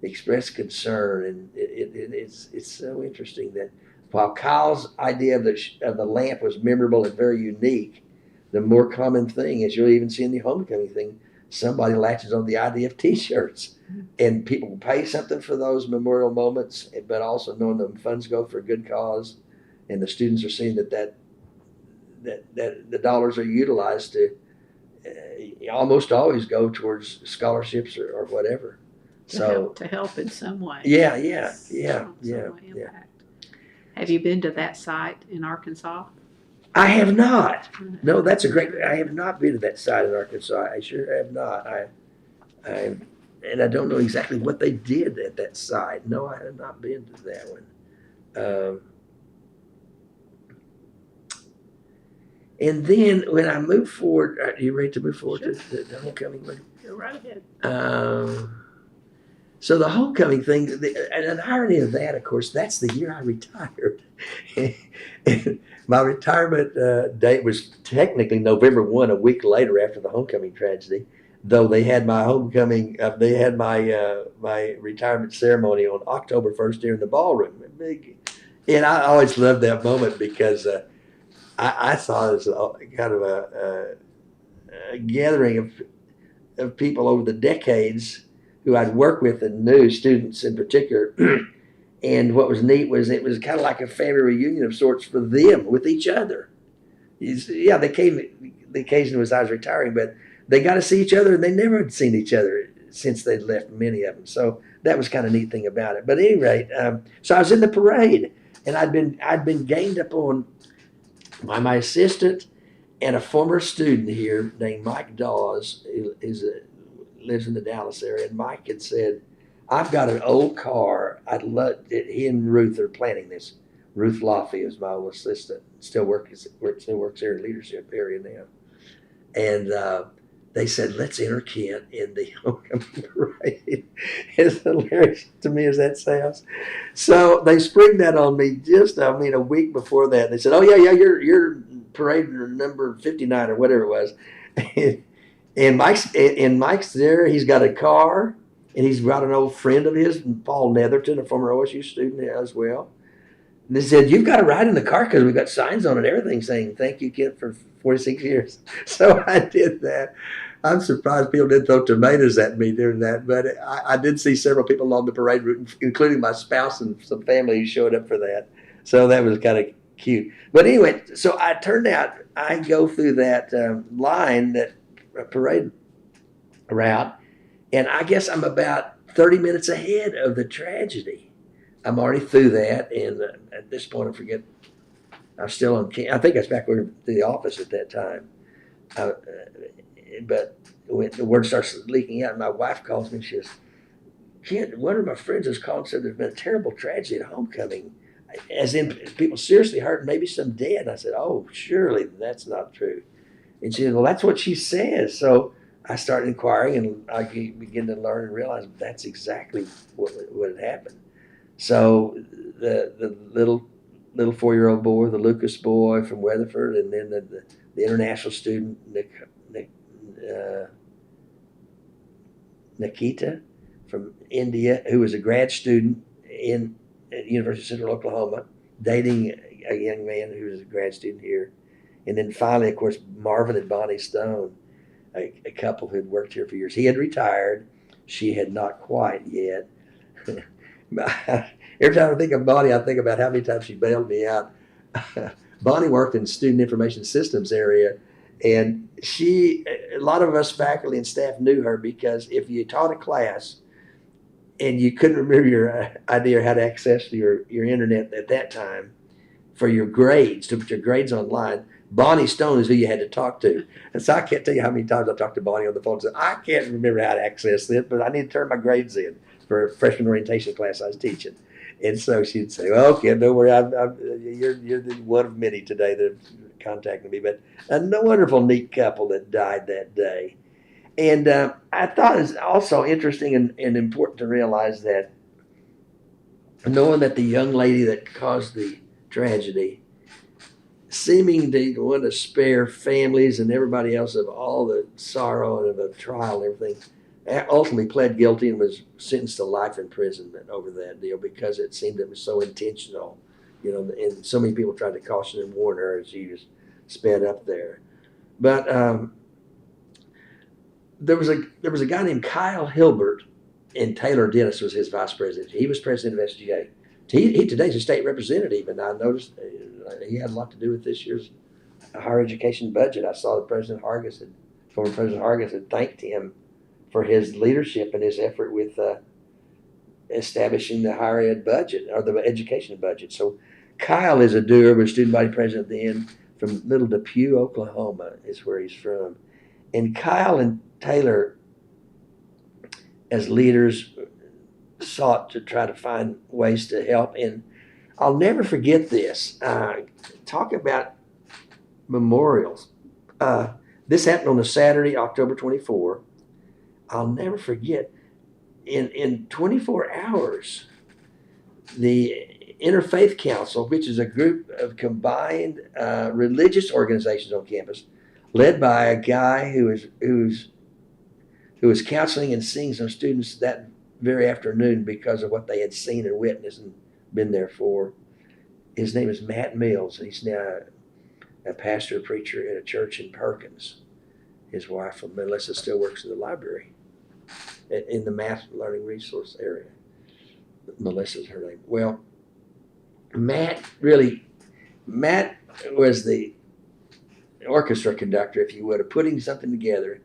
express concern. And it's so interesting that while Kyle's idea of the lamp was memorable and very unique, the more common thing, as you'll even see in the homecoming thing, somebody latches on the idea of T-shirts, and people pay something for those memorial moments, but also knowing the funds go for a good cause, and the students are seeing that the dollars are utilized to almost always go towards scholarships or whatever. To help in some way. Yeah. Have you been to that site in Arkansas? I have not. No, that's a great. I have not been to that site in Arkansas. I sure have not. And I don't know exactly what they did at that site. No, I have not been to that one. And then when I move forward, are you ready to move forward to the homecoming? Go right ahead. So the homecoming thing, and an irony of that, of course, that's the year I retired. And my retirement date was technically November 1, a week later after the homecoming tragedy, though they had my homecoming, my retirement ceremony on October 1st here in the ballroom. And I always loved that moment because I saw it as kind of a gathering of people over the decades who I'd worked with and knew, students in particular. And what was neat was it was kind of like a family reunion of sorts for them with each other. Yeah, they came, the occasion was I was retiring, but they got to see each other, and they never had seen each other since they'd left, many of them. So that was kind of a neat thing about it. But at any rate, so I was in the parade, and I'd been gained up on by my assistant and a former student here named Mike Dawes, who lives in the Dallas area. And Mike had said, I've got an old car. I'd love it. He and Ruth are planning this. Ruth Laffey is my old assistant. Still works here in leadership area now. And they said, let's enter Kent in the homecoming parade. As hilarious to me as that sounds. So they springed that on me a week before that. They said, oh, yeah, you're parade number 59 or whatever it was. And Mike's there. He's got a car, and he's got an old friend of his, Paul Netherton, a former OSU student as well. And they said, you've got to ride in the car because we've got signs on it and everything saying, thank you, Kent, for 46 years. So I did that. I'm surprised people didn't throw tomatoes at me during that, but I did see several people along the parade route, including my spouse and some family who showed up for that. So that was kind of cute. But anyway, so I go through that line, that parade route, and I guess I'm about 30 minutes ahead of the tragedy. I'm already through that, and at this point, I forget. I'm still on. I think I was back to the office at that time. But when the word starts leaking out, my wife calls me and she says, Kent, one of my friends has called and said there's been a terrible tragedy at homecoming, as in people seriously hurt, maybe some dead. And I said, oh, surely that's not true. And she said, well, that's what she says. So I started inquiring, and I began to learn and realize that's exactly what had happened. So the little 4-year-old boy, the Lucas boy from Weatherford, and then the international student, Nikita from India who was a grad student at the University of Central Oklahoma, dating a young man who was a grad student here. And then finally, of course, Marvin and Bonnie Stone, a couple who had worked here for years. He had retired. She had not quite yet. Every time I think of Bonnie, I think about how many times she bailed me out. Bonnie worked in student information systems area, and a lot of us faculty and staff knew her because if you taught a class and you couldn't remember your idea how to access your internet at that time for your grades, to put your grades online, Bonnie Stone is who you had to talk to. And so I can't tell you how many times I talked to Bonnie on the phone and said, I can't remember how to access this, but I need to turn my grades in for a freshman orientation class I was teaching. And so she'd say, well, okay, don't worry, you're the one of many today that have contacted me. But a wonderful, neat couple that died that day. And I thought it was also interesting and important to realize that knowing that the young lady that caused the tragedy, seeming to want to spare families and everybody else of all the sorrow and of a trial and everything, ultimately pled guilty and was sentenced to life imprisonment over that deal because it seemed it was so intentional, and so many people tried to caution and warn her as she was sped up there. But there was a guy named Kyle Hilbert, and Taylor Dennis was his vice president. He was president of SGA. He today's a state representative, and I noticed he had a lot to do with this year's higher education budget. I saw that former President Hargis had thanked him for his leadership and his effort with establishing the higher ed budget or the education budget. So Kyle is a doer, was student body president then from Little Depew, Oklahoma is where he's from. And Kyle and Taylor, as leaders, sought to try to find ways to help. And I'll never forget this. Talk about memorials. This happened on a Saturday, October 24. I'll never forget. In 24 hours, the Interfaith Council, which is a group of combined religious organizations on campus, led by a guy who was counseling and seeing some students that very afternoon because of what they had seen and witnessed and been there for. His name is Matt Mills. He's now a pastor, preacher at a church in Perkins. His wife, Melissa, still works in the library in the math learning resource area. Melissa's her name. Well, Matt was the orchestra conductor, if you would, of putting something together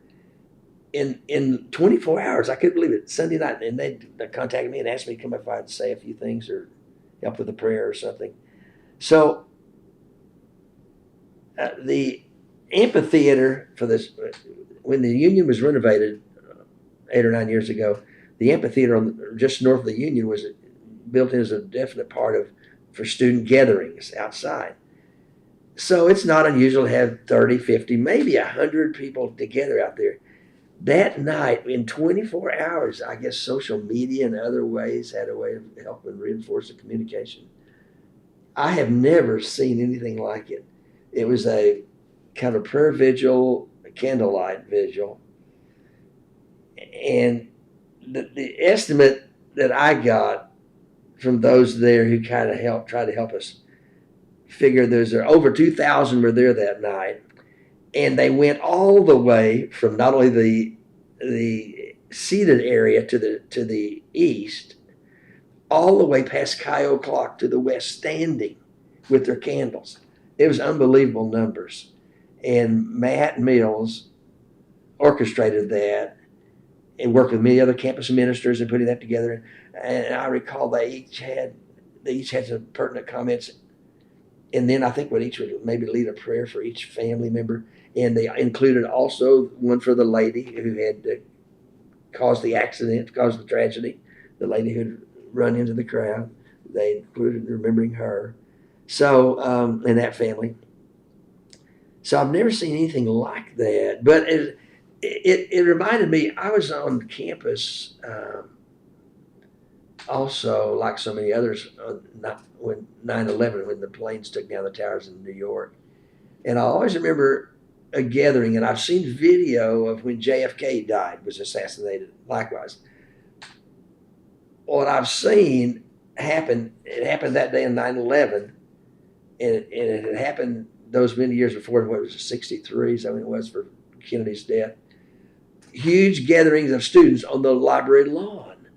in 24 hours. I couldn't believe it. Sunday night, and they contacted me and asked me to come if I'd say a few things or help with a prayer or something. So the amphitheater for this, when the Union was renovated 8 or 9 years ago, the amphitheater just north of the Union was built in as a definite part for student gatherings outside. So it's not unusual to have 30, 50, maybe 100 people together out there. That night, in 24 hours, I guess social media and other ways had a way of helping reinforce the communication. I have never seen anything like it. It was a kind of prayer vigil, a candlelight vigil. And the estimate that I got from those there who kind of tried to help us figure there's over 2,000 were there that night. And they went all the way from not only the seated area to the east, all the way past Kyle Clock to the west, standing with their candles. It was unbelievable numbers. And Matt Mills orchestrated that and worked with many other campus ministers in putting that together. And I recall they each had some pertinent comments. And then I think each would maybe lead a prayer for each family member. And they included also one for the lady who had caused the accident, caused the tragedy, the lady who had run into the crowd. They included remembering her. So, and that family. So I've never seen anything like that. But it reminded me, I was on campus also, like so many others, when 9/11, when the planes took down the towers in New York. And I always remember a gathering, and I've seen video of when JFK was assassinated, likewise. what I've seen happen, it happened that day in 9/11, and it had happened those many years before. What was it, 63? So it was for Kennedy's death. Huge gatherings of students on the library lawn,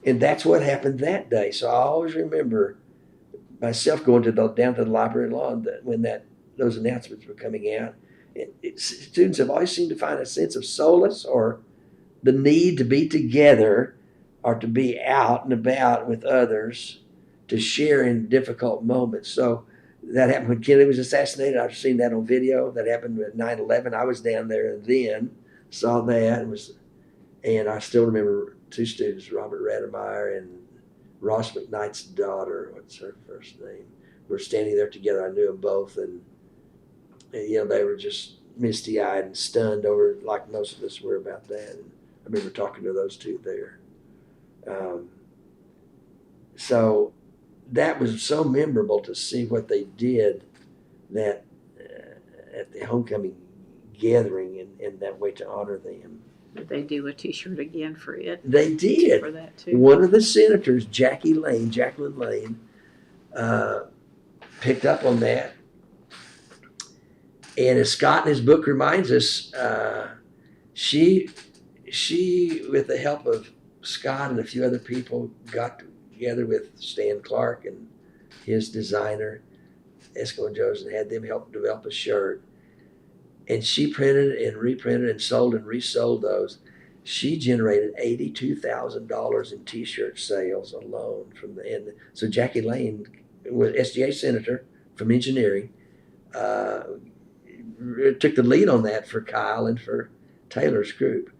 and that's what happened that day. So I always remember myself going down to the library lawn when those announcements were coming out. Students have always seemed to find a sense of solace or the need to be together or to be out and about with others to share in difficult moments. So that happened when Kennedy was assassinated. I've seen that on video. That happened at 9/11. I was down there then, saw that, and I still remember two students, Robert Rademeyer and Ross McKnight's daughter, what's her first name, were standing there together. I knew them both, and they were just misty-eyed and stunned over, like most of us were, about that. And I remember talking to those two there. So that was so memorable to see what they did that at the homecoming gathering and that way to honor them. Did they do a T-shirt again for it? They did. For that too. One of the senators, Jacqueline Lane, picked up on that. And as Scott in his book reminds us, she, with the help of Scott and a few other people, got together with Stan Clark and his designer, Esco and Joe's, and had them help develop a shirt. And she printed and reprinted and sold and resold those. She generated $82,000 in T-shirt sales alone from the end. So Jackie Lane was SGA senator from engineering. Took the lead on that for Kyle and for Taylor's group.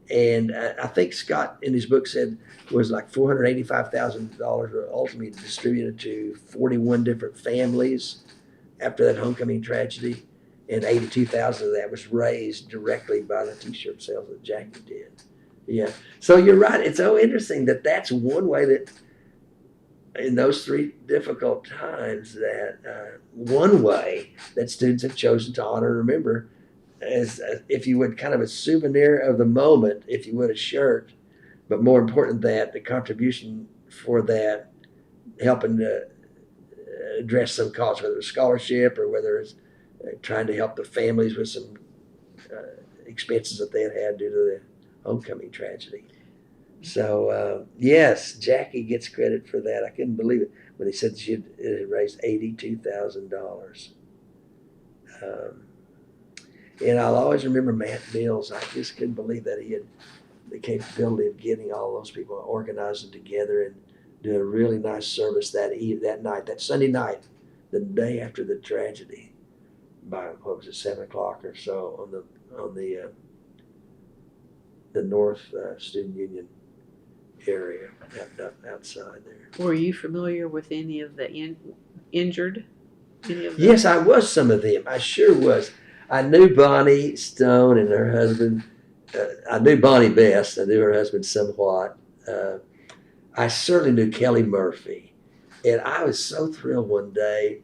And I think Scott in his book said was like $485,000 were ultimately distributed to 41 different families after that homecoming tragedy. And 82,000 of that was raised directly by the T-shirt sales that Jackie did. Yeah. So you're right. It's so interesting that that's one way that in those three difficult times that one way that students have chosen to honor and remember as, if you would, kind of a souvenir of the moment, if you would, a shirt, but more important that the contribution for that helping to address some cause, whether it's scholarship or whether it's trying to help the families with some expenses that they had due to the homecoming tragedy. So, yes, Jackie gets credit for that. I couldn't believe it when they said it had raised $82,000. And I'll always remember Matt Mills. I just couldn't believe that he had the capability of getting all those people organizing together and doing a really nice service that night, that Sunday night, the day after the tragedy, by what was it, 7 o'clock or so on the North Student Union area outside there. Were you familiar with any of the injured? Yes, I was some of them. I sure was. I knew Bonnie Stone and her husband. I knew Bonnie best. I knew her husband somewhat. I certainly knew Kelly Murphy. And I was so thrilled one day.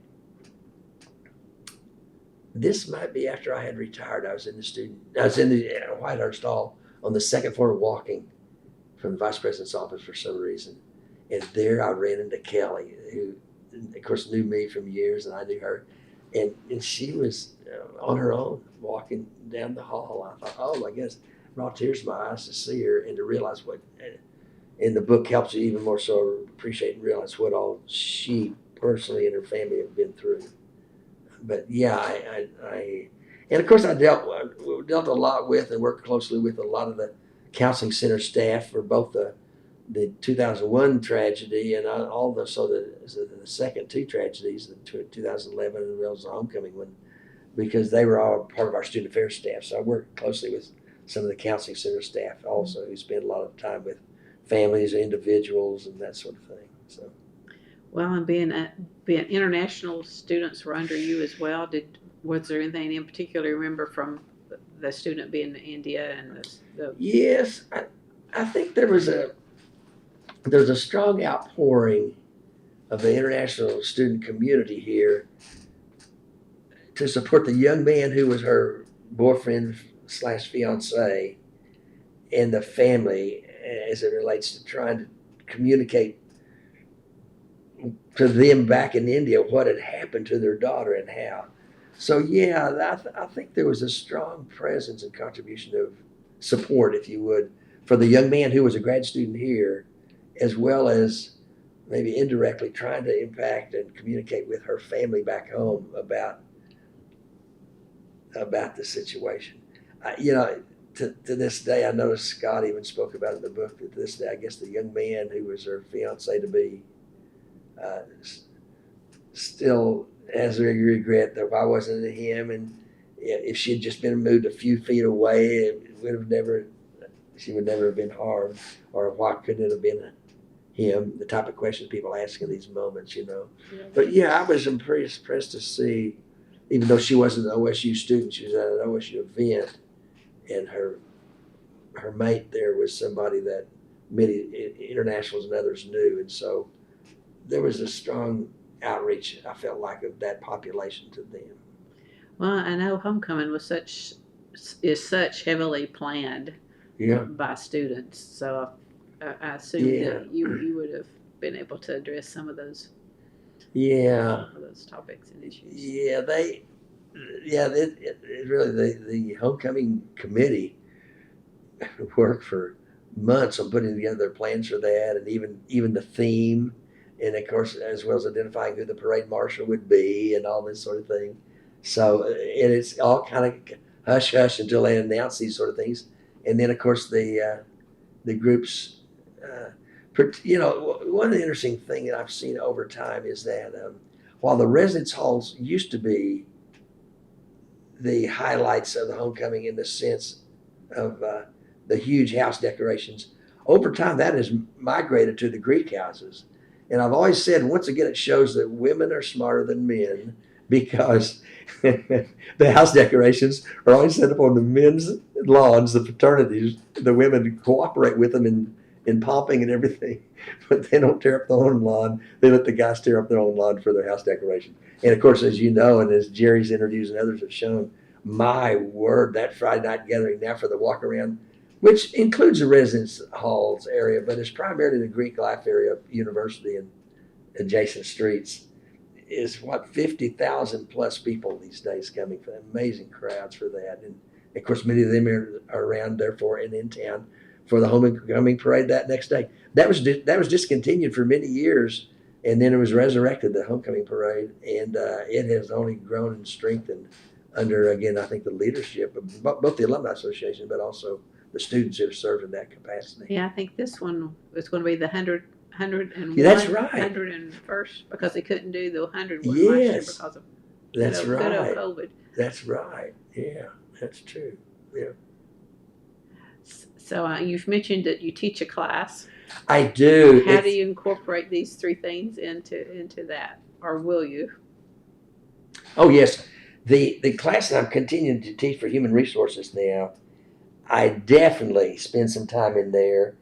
This might be after I had retired. I was in the Whitehurst Hall on the second floor walking from the vice president's office for some reason. And there I ran into Kelly, who, of course, knew me from years, and I knew her. And she was on her own walking down the hall. I thought, oh my goodness, it brought tears to my eyes to see her and to realize what, and the book helps you even more so appreciate and realize what all she personally and her family have been through. But yeah, I and of course I dealt a lot with and worked closely with a lot of the counseling center staff for both the 2001 tragedy and also the second two tragedies, the 2011 and as well as the homecoming one, because they were all part of our student affairs staff. So I worked closely with some of the counseling center staff also, who spend a lot of time with families, individuals, and that sort of thing. So. Well, and being international students were under you as well. Was there anything in particular you remember from the student being in India and the? Yes, I think there's a strong outpouring of the international student community here to support the young man who was her boyfriend / fiance and the family as it relates to trying to communicate to them back in India what had happened to their daughter and how. So yeah, I think there was a strong presence and contribution of support, if you would, for the young man who was a grad student here, as well as maybe indirectly trying to impact and communicate with her family back home about the situation. To this day, I noticed Scott even spoke about it in the book, that this day, I guess the young man who was her fiance to be still has a regret that why wasn't it him, and if she had just been moved a few feet away, she would never have been harmed, or why couldn't it have been him? The type of questions people ask in these moments, Yeah. But yeah, I was impressed to see, even though she wasn't an OSU student, she was at an OSU event, and her mate there was somebody that many internationals and others knew, and so there was a strong outreach, I felt like, of that population to them. Well, I know homecoming is such heavily planned by students, so I assume that you would have been able to address some of those topics and issues. It really the homecoming committee worked for months on putting together their plans for that, and even the theme, and of course, as well as identifying who the parade marshal would be and all this sort of thing. So, and it's all kind of hush hush until they announce these sort of things, and then of course the groups. One of the interesting things that I've seen over time is that while the residence halls used to be the highlights of the homecoming in the sense of the huge house decorations, over time that has migrated to the Greek houses. And I've always said, once again, it shows that women are smarter than men, because the house decorations are always set up on the men's lawns, the fraternities. The women cooperate with them in popping and everything, but they don't tear up their own lawn. They let the guys tear up their own lawn for their house decoration. And of course, as you know, and as Jerry's interviews and others have shown, my word, that Friday night gathering now for the walk around, which includes the residence halls area, but it's primarily the Greek life area of University and adjacent streets, is 50,000 plus people these days coming, for amazing crowds for that. And of course, many of them are around, therefore, and in town for the homecoming parade that next day. That was discontinued for many years, and then it was resurrected, the homecoming parade, and it has only grown and strengthened under, again, I think the leadership of both the Alumni Association, but also the students who have served in that capacity. Yeah, I think this one is going to be the 101. Yeah, that's right. 101st, because they couldn't do the 100 one last year because of good old COVID. That's right. Yeah, that's true. Yeah. So you've mentioned that you teach a class. I do. How do you incorporate these three things into that, or will you? Oh yes, the class that I'm continuing to teach for human resources now, I definitely spend some time in there.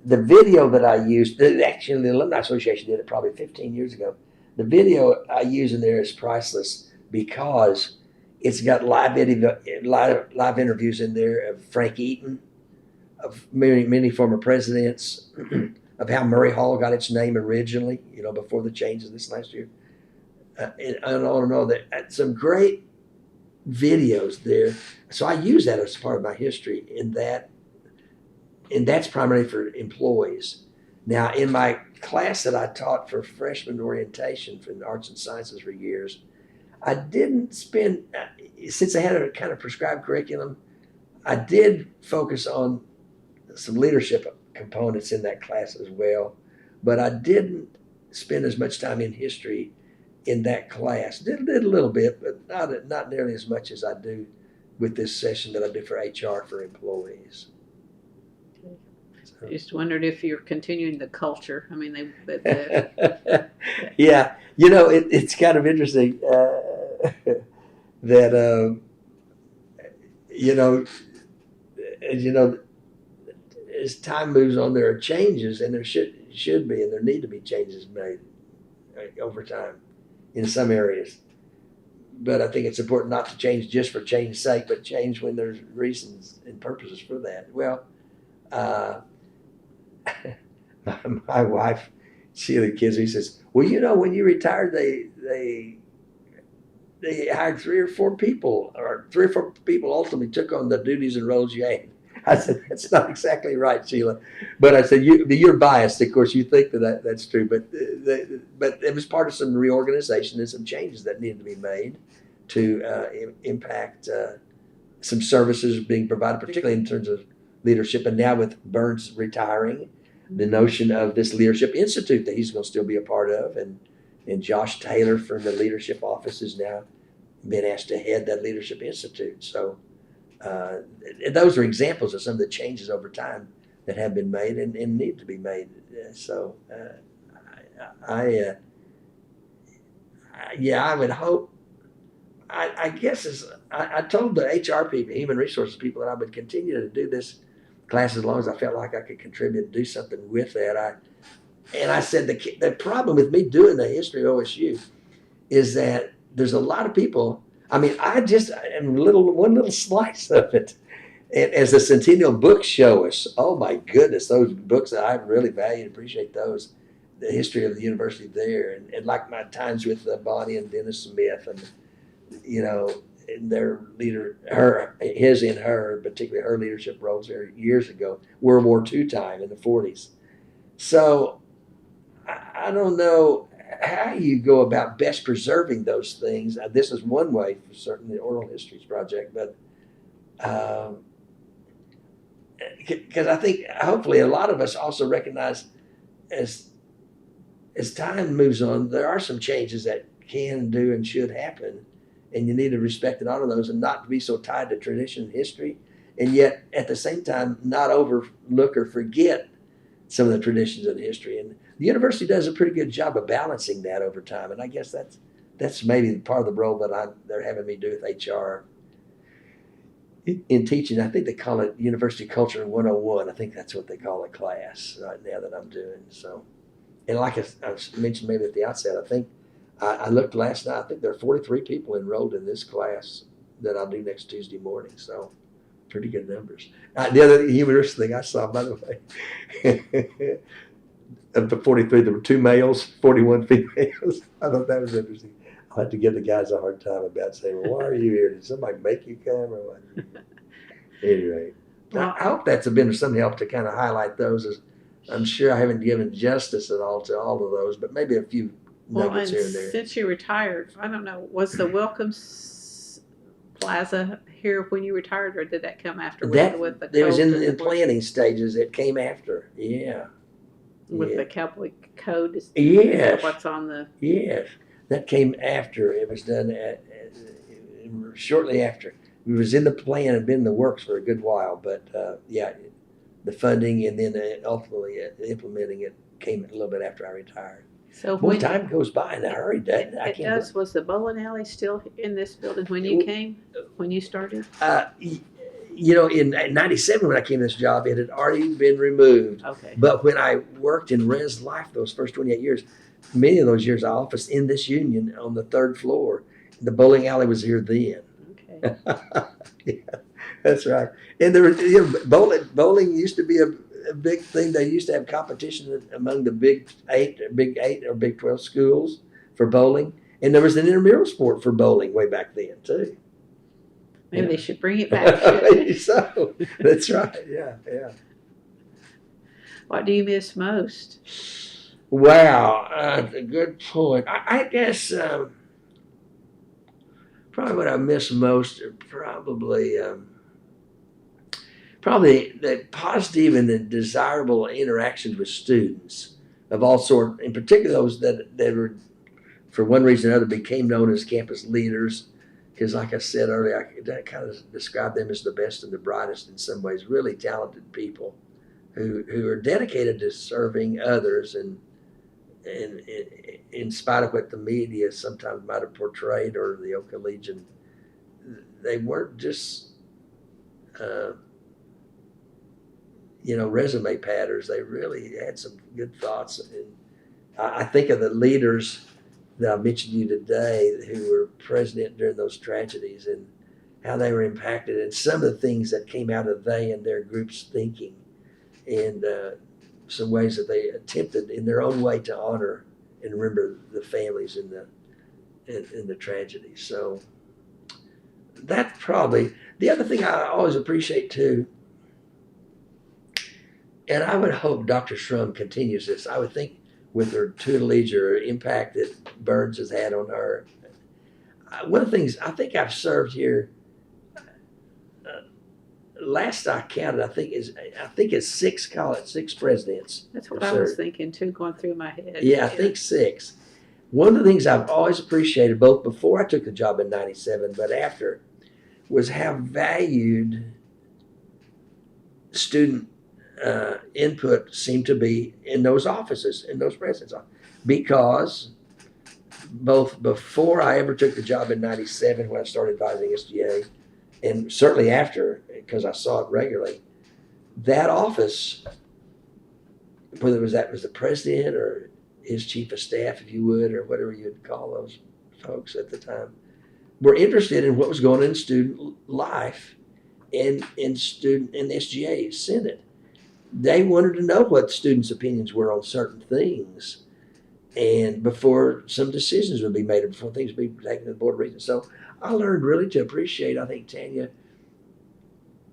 The video that I used, actually the Alumni Association did it probably 15 years ago. The video I use in there is priceless because it's got live interviews in there of Frank Eaton, of many former presidents, of how Murray Hall got its name originally, before the changes this last year. And on and on. Some great videos there. So I use that as part of my history in that, and that's primarily for employees. Now, in my class that I taught for freshman orientation for the arts and sciences for years, I didn't spend, since I had a kind of prescribed curriculum, I did focus on some leadership components in that class as well, but I didn't spend as much time in history in that class. Did a little bit, but not nearly as much as I do with this session that I do for HR for employees. I just wondered if you're continuing the culture. I mean, yeah, it's kind of interesting that as time moves on, there are changes, and there should be, and there need to be changes made over time in some areas. But I think it's important not to change just for change's sake, but change when there's reasons and purposes for that. Well, my wife, Sheila kids, he says, well, you know, when you retired, they hired three or four people ultimately took on the duties and roles you had. I said, that's not exactly right, Sheila. But I said, you're biased. Of course, you think that's true. But it was part of some reorganization and some changes that needed to be made to impact some services being provided, particularly in terms of leadership. And now with Burns retiring, the notion of this Leadership Institute that he's going to still be a part of, and Josh Taylor from the Leadership Office has now been asked to head that Leadership Institute. So those are examples of some of the changes over time that have been made and need to be made. So I would hope. I guess I told the HR people, human resources people, that I would continue to do this class as long as I felt like I could contribute and do something with that. And I said the problem with me doing the history of OSU is that there's a lot of people. I mean, I just am one little slice of it. And as the Centennial books show us, oh my goodness, those books that I really value and appreciate those, the history of the university there, and like my times with Bonnie and Dennis Smith, and you know, their leader, his and her, particularly her leadership roles there years ago, World War II time in the 40s. So I don't know how you go about best preserving those things. This is one way for certain, the Oral Histories Project, but because I think hopefully a lot of us also recognize as time moves on, there are some changes that can do and should happen, and you need to respect and honor those and not be so tied to tradition and history, and yet at the same time not overlook or forget some of the traditions of the history. And the university does a pretty good job of balancing that over time, and I guess that's maybe part of the role that they're having me do with HR in teaching. I think they call it University Culture 101. I think that's what they call a class right now that I'm doing. So, and like I mentioned maybe at the outset, I think I looked last night. I think there are 43 people enrolled in this class that I'll do next Tuesday morning. So, pretty good numbers. The other humorous thing I saw, by the way, of the 43, there were 2 males, 41 females. I thought that was interesting. I'll have to give the guys a hard time about saying, well, why are you here? Did somebody make you come or what? Anyway, well, I hope that's been some help to kind of highlight those. As I'm sure I haven't given justice at all to all of those, but maybe a few nuggets here and there. Since you retired, I don't know, was the Wilkins Plaza here when you retired, or did that come after? With the it was in the planning stages. It came after, with the Cowboy Code. Is what's on the? Yes, that came after. It was done shortly after. It was in the plan and been in the works for a good while, but the funding and then ultimately implementing it came a little bit after I retired. So when time goes by in a hurry, doesn't it? It does. Was the bowling alley still in this building when you started? You know, in '97 when I came to this job, it had already been removed. Okay. But when I worked in Res Life those first 28 years, many of those years I officed in this union on the 3rd floor. The bowling alley was here then. Okay. Yeah, that's right. And there was, bowling used to be a big thing. They used to have competition among the Big 8 or Big 12 schools for bowling. And there was an intramural sport for bowling way back then, too. Maybe they should bring it back. Maybe so. That's right. Yeah. What do you miss most? Wow, a good point. I guess probably what I miss most are probably the positive and the desirable interactions with students of all sorts, in particular those that were, for one reason or another, became known as campus leaders. Because like I said earlier, I kind of describe them as the best and the brightest in some ways, really talented people who are dedicated to serving others, and in spite of what the media sometimes might have portrayed, or the Oka Legion, they weren't just resume padders. They really had some good thoughts. And I think of the leaders that I mentioned to you today who were president during those tragedies and how they were impacted, and some of the things that came out of they and their group's thinking. And some ways that they attempted in their own way to honor and remember the families in the tragedy. So that's probably the other thing I always appreciate too. And I would hope Dr. Shrum continues this. I would think with her tutelage or impact that Burns has had on her. One of the things I think I've served here, last I counted, I think it's six presidents. That's what I was thinking too, going through my head. Yeah, I think six. One of the things I've always appreciated, both before I took the job in '97, but after, was how valued student input seemed to be in those offices, in those presidents' offices. Because both before I ever took the job in '97, when I started advising SGA, and certainly after, because I saw it regularly, that office, whether that was the president or his chief of staff, if you would, or whatever you'd call those folks at the time, were interested in what was going on in student life and in SGA Senate. They wanted to know what students' opinions were on certain things, and before some decisions would be made, or before things would be taken to the Board of Regents. So I learned really to appreciate, I think, Tanya,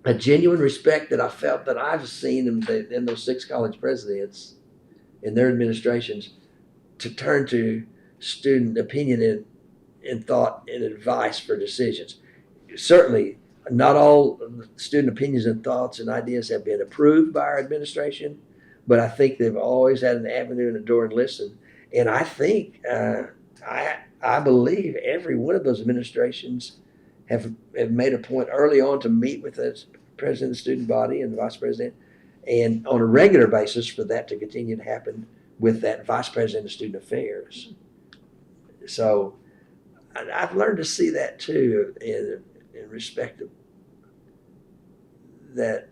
a genuine respect that I felt that I've seen in those six college presidents in their administrations, to turn to student opinion and thought and advice for decisions. Certainly, not all student opinions and thoughts and ideas have been approved by our administration, but I think they've always had an avenue and a door and listen. And I think, I believe every one of those administrations have made a point early on to meet with the president of the student body and the vice president, and on a regular basis for that to continue to happen with that vice president of student affairs. So I've learned to see that too, in respect of that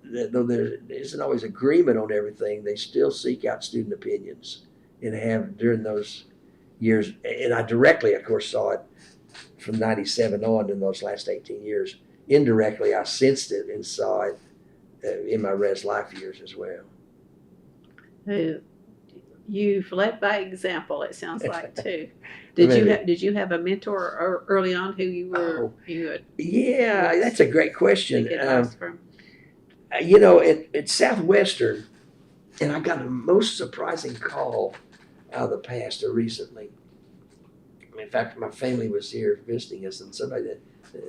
though there isn't always agreement on everything, they still seek out student opinions and have during those years. And I directly, of course, saw it from '97 on in those last 18 years. Indirectly, I sensed it and saw it in my res life years as well. You've led by example, it sounds like, too. Did you have a mentor early on who you were? Yeah, that's a great question. From? At Southwestern, and I got a most surprising call out of the pastor recently. In fact, my family was here visiting us, and somebody that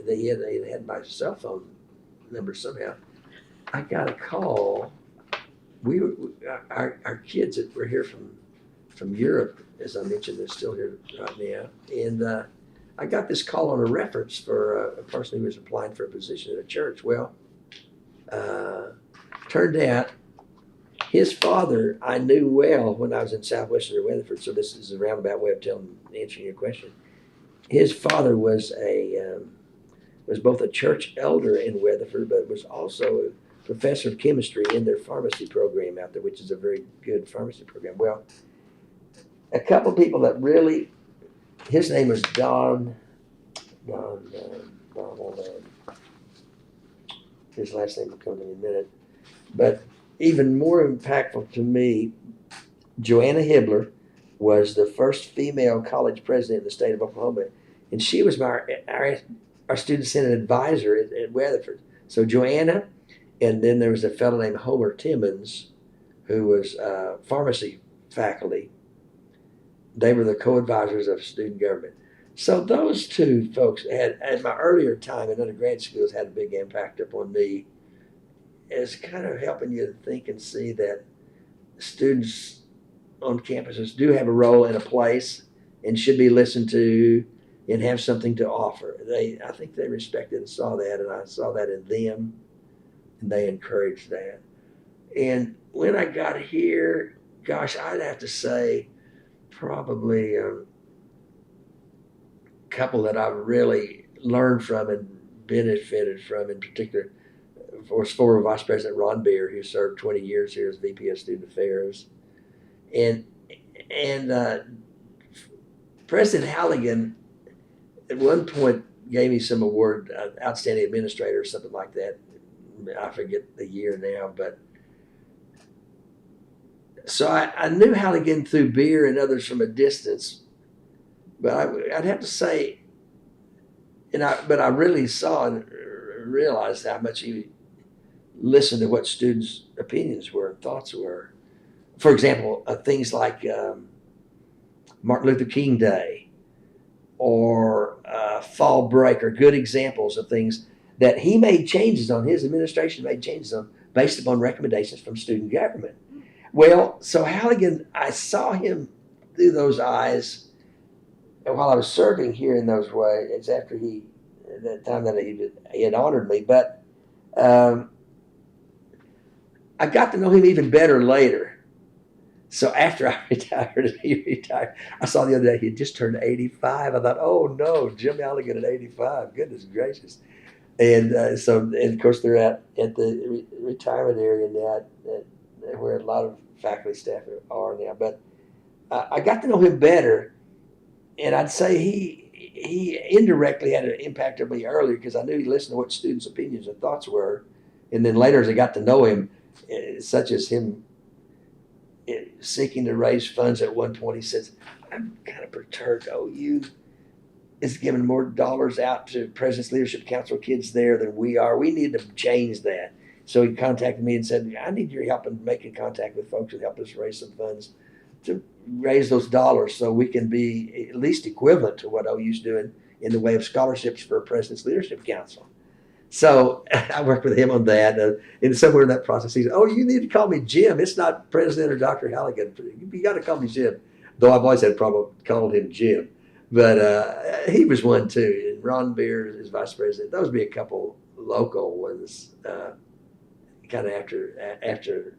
they had my cell phone number somehow. I got a call. Our kids that were here from Europe, as I mentioned, they're still here right now, and I got this call on a reference for a person who was applying for a position at a church. Well, turned out his father I knew well when I was in Southwestern or Weatherford. So this is a roundabout way of answering your question. His father was both a church elder in Weatherford, but was also a professor of chemistry in their pharmacy program out there, which is a very good pharmacy program. Well, a couple people that really, his name was Don, his last name will come to me in a minute, but even more impactful to me, Joanna Hibbler was the first female college president in the state of Oklahoma, and she was our student senate advisor at Weatherford. So Joanna, and then there was a fellow named Homer Timmons, who was pharmacy faculty. They were the co-advisors of student government. So those two folks had, at my earlier time in undergrad schools, had a big impact upon me, as kind of helping you think and see that students on campuses do have a role and a place and should be listened to and have something to offer. I think they respected and saw that, and I saw that in them, and they encouraged that. And when I got here, gosh, I'd have to say probably a couple that I've really learned from and benefited from, in particular, was former Vice President Ron Beer, who served 20 years here as VP of Student Affairs. And President Halligan at one point gave me some award, Outstanding Administrator or something like that. I forget the year now, but So I knew Halligan through beer and others from a distance, but I'd have to say, but I really saw and realized how much he listened to what students' opinions were and thoughts were. For example, things like Martin Luther King Day or fall break are good examples of things that he made changes on, his administration made changes on based upon recommendations from student government. Well, so Halligan, I saw him through those eyes while I was serving here in those ways. It's after that time that he had honored me, but I got to know him even better later. So after I retired, he retired. I saw the other day he had just turned 85. I thought, oh no, Jim Halligan at 85. Goodness gracious! And and of course they're at the retirement area now, where a lot of faculty staff are now. But I got to know him better, and I'd say he indirectly had an impact on me earlier because I knew he listened to what students' opinions and thoughts were, and then later as I got to know him, such as him seeking to raise funds at one point, he says, I'm kind of perturbed. OU is giving more dollars out to President's Leadership Council kids there than we are. We need to change that. So he contacted me and said, I need your help in making contact with folks and help us raise some funds to raise those dollars so we can be at least equivalent to what OU's doing in the way of scholarships for President's Leadership Council. So I worked with him on that. And somewhere in that process, he said, oh, you need to call me Jim. It's not President or Dr. Halligan. You got to call me Jim. Though I've always had a problem calling him Jim. But he was one too. And Ron Beer is vice president. Those would be a couple local ones kind of after,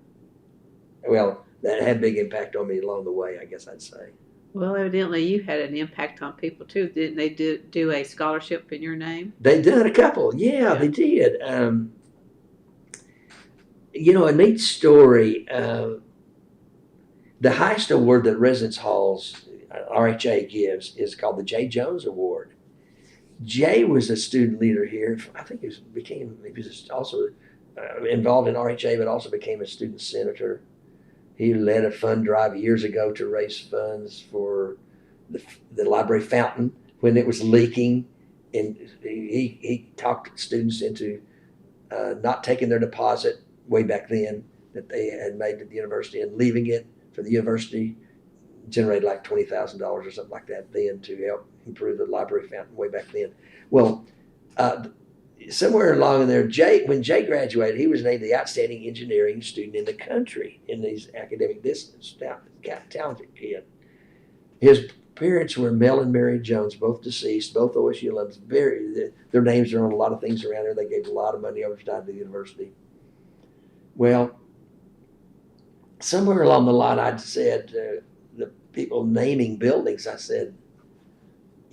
well, that had big impact on me along the way, I guess I'd say. Well, evidently you had an impact on people too. Didn't they do a scholarship in your name? They did a couple. Yeah, they did. A neat story. The highest award that Residence Halls RHA gives is called the Jay Jones Award. Jay was a student leader here. I think he was also involved in RHA, but also became a student senator. He led a fund drive years ago to raise funds for the library fountain when it was leaking. And he talked students into not taking their deposit way back then that they had made to the university and leaving it for the university. Generated like $20,000 or something like that then to help improve the library fountain way back then. Well, somewhere along in there, when Jay graduated, he was named the outstanding engineering student in the country in these academic disciplines. Talented kid. His parents were Mel and Mary Jones, both deceased, both OSU alums. Their names are on a lot of things around there. They gave a lot of money over time to the university. Well, somewhere along the line, I'd said, the people naming buildings, I said,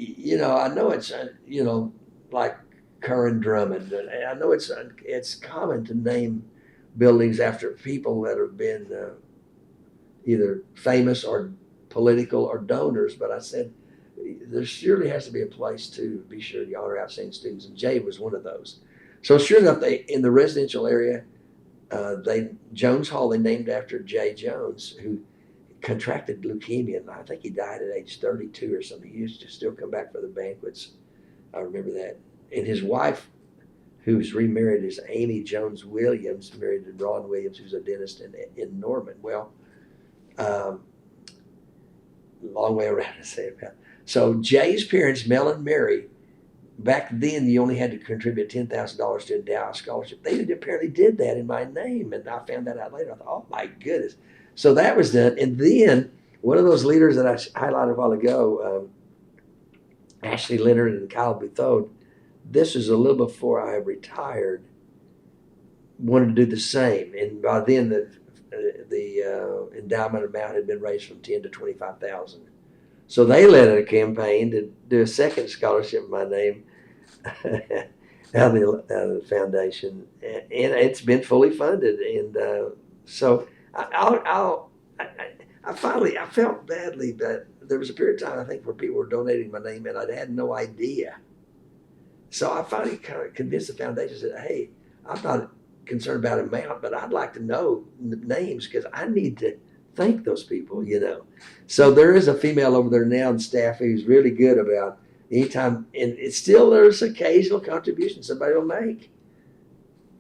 I know it's, like Curran Drummond. I know it's common to name buildings after people that have been either famous or political or donors, but I said there surely has to be a place to be sure to honor outstanding students, and Jay was one of those. So sure enough, in the residential area, Jones Hall they named after Jay Jones, who contracted leukemia, and I think he died at age 32 or something. He used to still come back for the banquets. I remember that. And his wife, who's remarried, is Amy Jones Williams, married to Ron Williams, who's a dentist in Norman. Well, long way around to say about. So Jay's parents, Mel and Mary, back then you only had to contribute $10,000 to endow a scholarship. They apparently did that in my name, and I found that out later. I thought, oh my goodness. So that was done. And then one of those leaders that I highlighted a while ago, Ashley Leonard and Kyle Bethode, this was a little before I retired, wanted to do the same. And by then the endowment amount had been raised from 10 to 25,000. So they led a campaign to do a second scholarship in my name out of the foundation, and it's been fully funded. And so I felt badly, but there was a period of time I think where people were donating my name, and I had no idea. So I finally kind of convinced the foundation, said, hey, I'm not concerned about amount, but I'd like to know names because I need to thank those people, you know. So there is a female over there now on staff who's really good about anytime, and it's still there's occasional contribution somebody will make.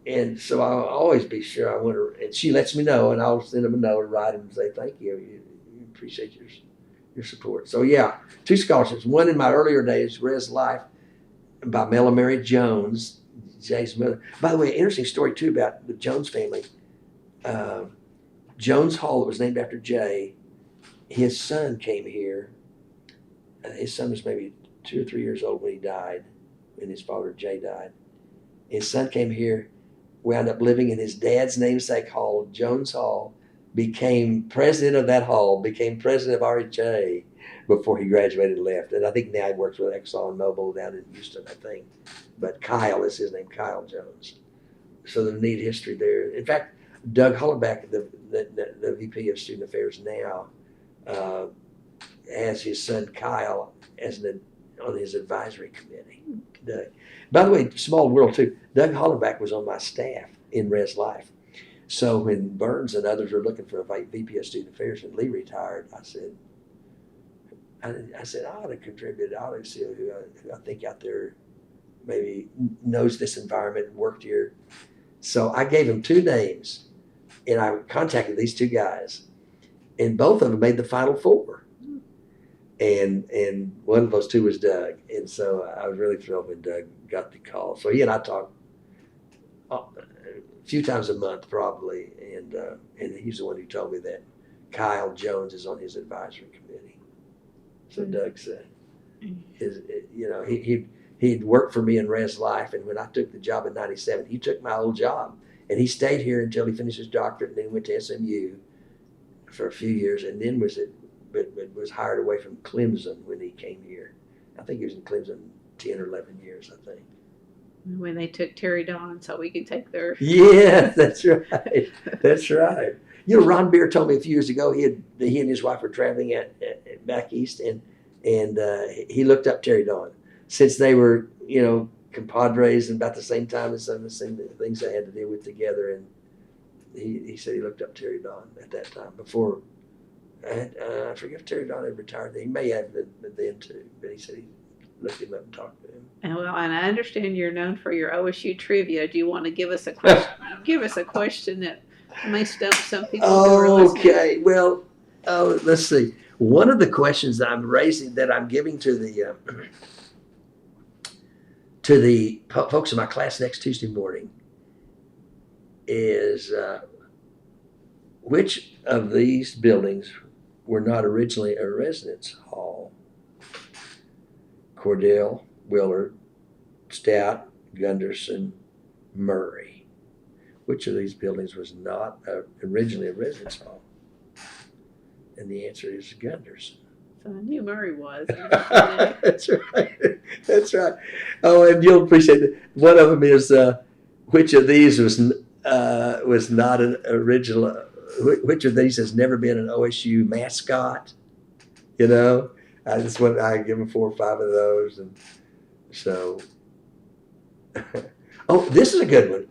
And so I'll always be sure I want to, and she lets me know, and I'll send them a note or write them and say, thank you. You appreciate your support. So yeah, 2 scholarships. One in my earlier days, Res Life by Mela Mary Jones, Jay's mother. By the way, interesting story too about the Jones family. Jones Hall, that was named after Jay, his son came here. His son was maybe 2 or 3 years old when he died, when his father Jay died. His son came here, wound up living in his dad's namesake hall, Jones Hall, became president of that hall, became president of RHA before he graduated and left. And I think now he works with ExxonMobil down in Houston, I think. But Kyle is his name, Kyle Jones. So there's a neat history there. In fact, Doug Hollenbach, the VP of Student Affairs now, has his son Kyle on his advisory committee. By the way, small world too, Doug Hollenbach was on my staff in Res Life. So when Burns and others were looking for a VP of Student Affairs and Lee retired, I said, I ought to contribute. I ought to see who I think out there maybe knows this environment and worked here. So I gave him 2 names, and I contacted these 2 guys, and both of them made the Final 4. And one of those 2 was Doug. And so I was really thrilled when Doug got the call. So he and I talked a few times a month probably. And he's the one who told me that Kyle Jones is on his advisory committee. So Doug said, he'd worked for me in Res Life. And when I took the job in 97, he took my old job. And he stayed here until he finished his doctorate, and then went to SMU for a few years, and then was hired away from Clemson when he came here. I think he was in Clemson 10 or 11 years, I think. When they took Terry Don so we could take their... Yeah, that's right. That's right. You know, Ron Beer told me a few years ago he and his wife were traveling back east, and he looked up Terry Don. Since they were, compadres and about the same time and some of the same things they had to deal with together, and he said he looked up Terry Don at that time before... I forget if Terry Don had retired. He may have been then too, but he said he looked him up and talked to him. And I understand you're known for your OSU trivia. Do you want to give us a question? Give us a question that may stump some people who are listening. Okay. Well, let's see. One of the questions that I'm raising, that I'm giving to the folks in my class next Tuesday morning, is which of these buildings were not originally a residence hall? Cordell, Willard, Stout, Gunderson, Murray. Which of these buildings was not originally a residence hall? And the answer is Gunderson. So I knew Murray was. That's right. That's right. Oh, and you'll appreciate it. One of them is which of these was not an original. Which of these has never been an OSU mascot? I give them 4 or 5 of those, and so. Oh, this is a good one.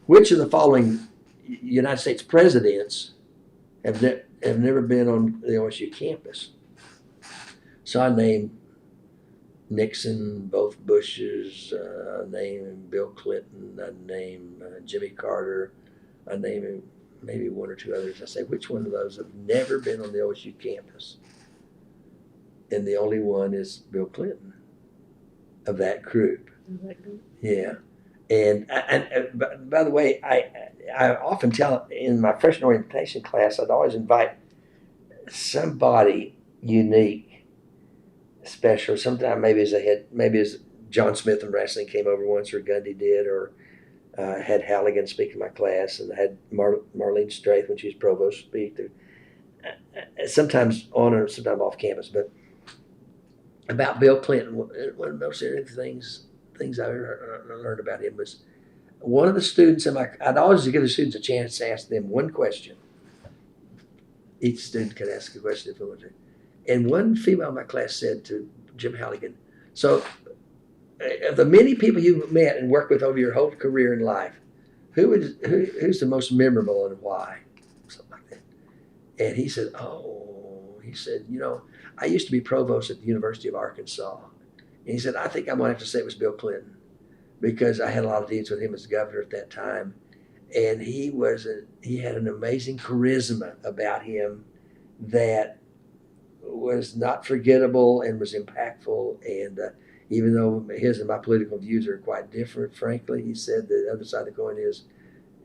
Which of the following United States presidents have never been on the OSU campus? So I named Nixon, both Bushes. I named Bill Clinton. I named Jimmy Carter. I named maybe 1 or 2 others. I say, which one of those have never been on the OSU campus? And the only one is Bill Clinton of that group. Yeah. And by the way, I often tell in my freshman orientation class, I'd always invite somebody unique, special. Sometimes maybe as John Smith in wrestling came over once, or Gundy did, or had Halligan speak in my class, and I had Marlene Straith when she was provost speak. Sometimes on or sometimes off campus. But about Bill Clinton, one of the most interesting things I learned about him was one of the students I'd always give the students a chance to ask them one question. Each student could ask a question if they wanted to. And one female in my class said to Jim Halligan, so of the many people you've met and worked with over your whole career in life, who's the most memorable and why? Something like that. And he said, I used to be provost at the University of Arkansas. And he said, I think I'm going to have to say it was Bill Clinton because I had a lot of dealings with him as governor at that time. And he had an amazing charisma about him that was not forgettable and was impactful. And even though his and my political views are quite different, frankly, he said the other side of the coin is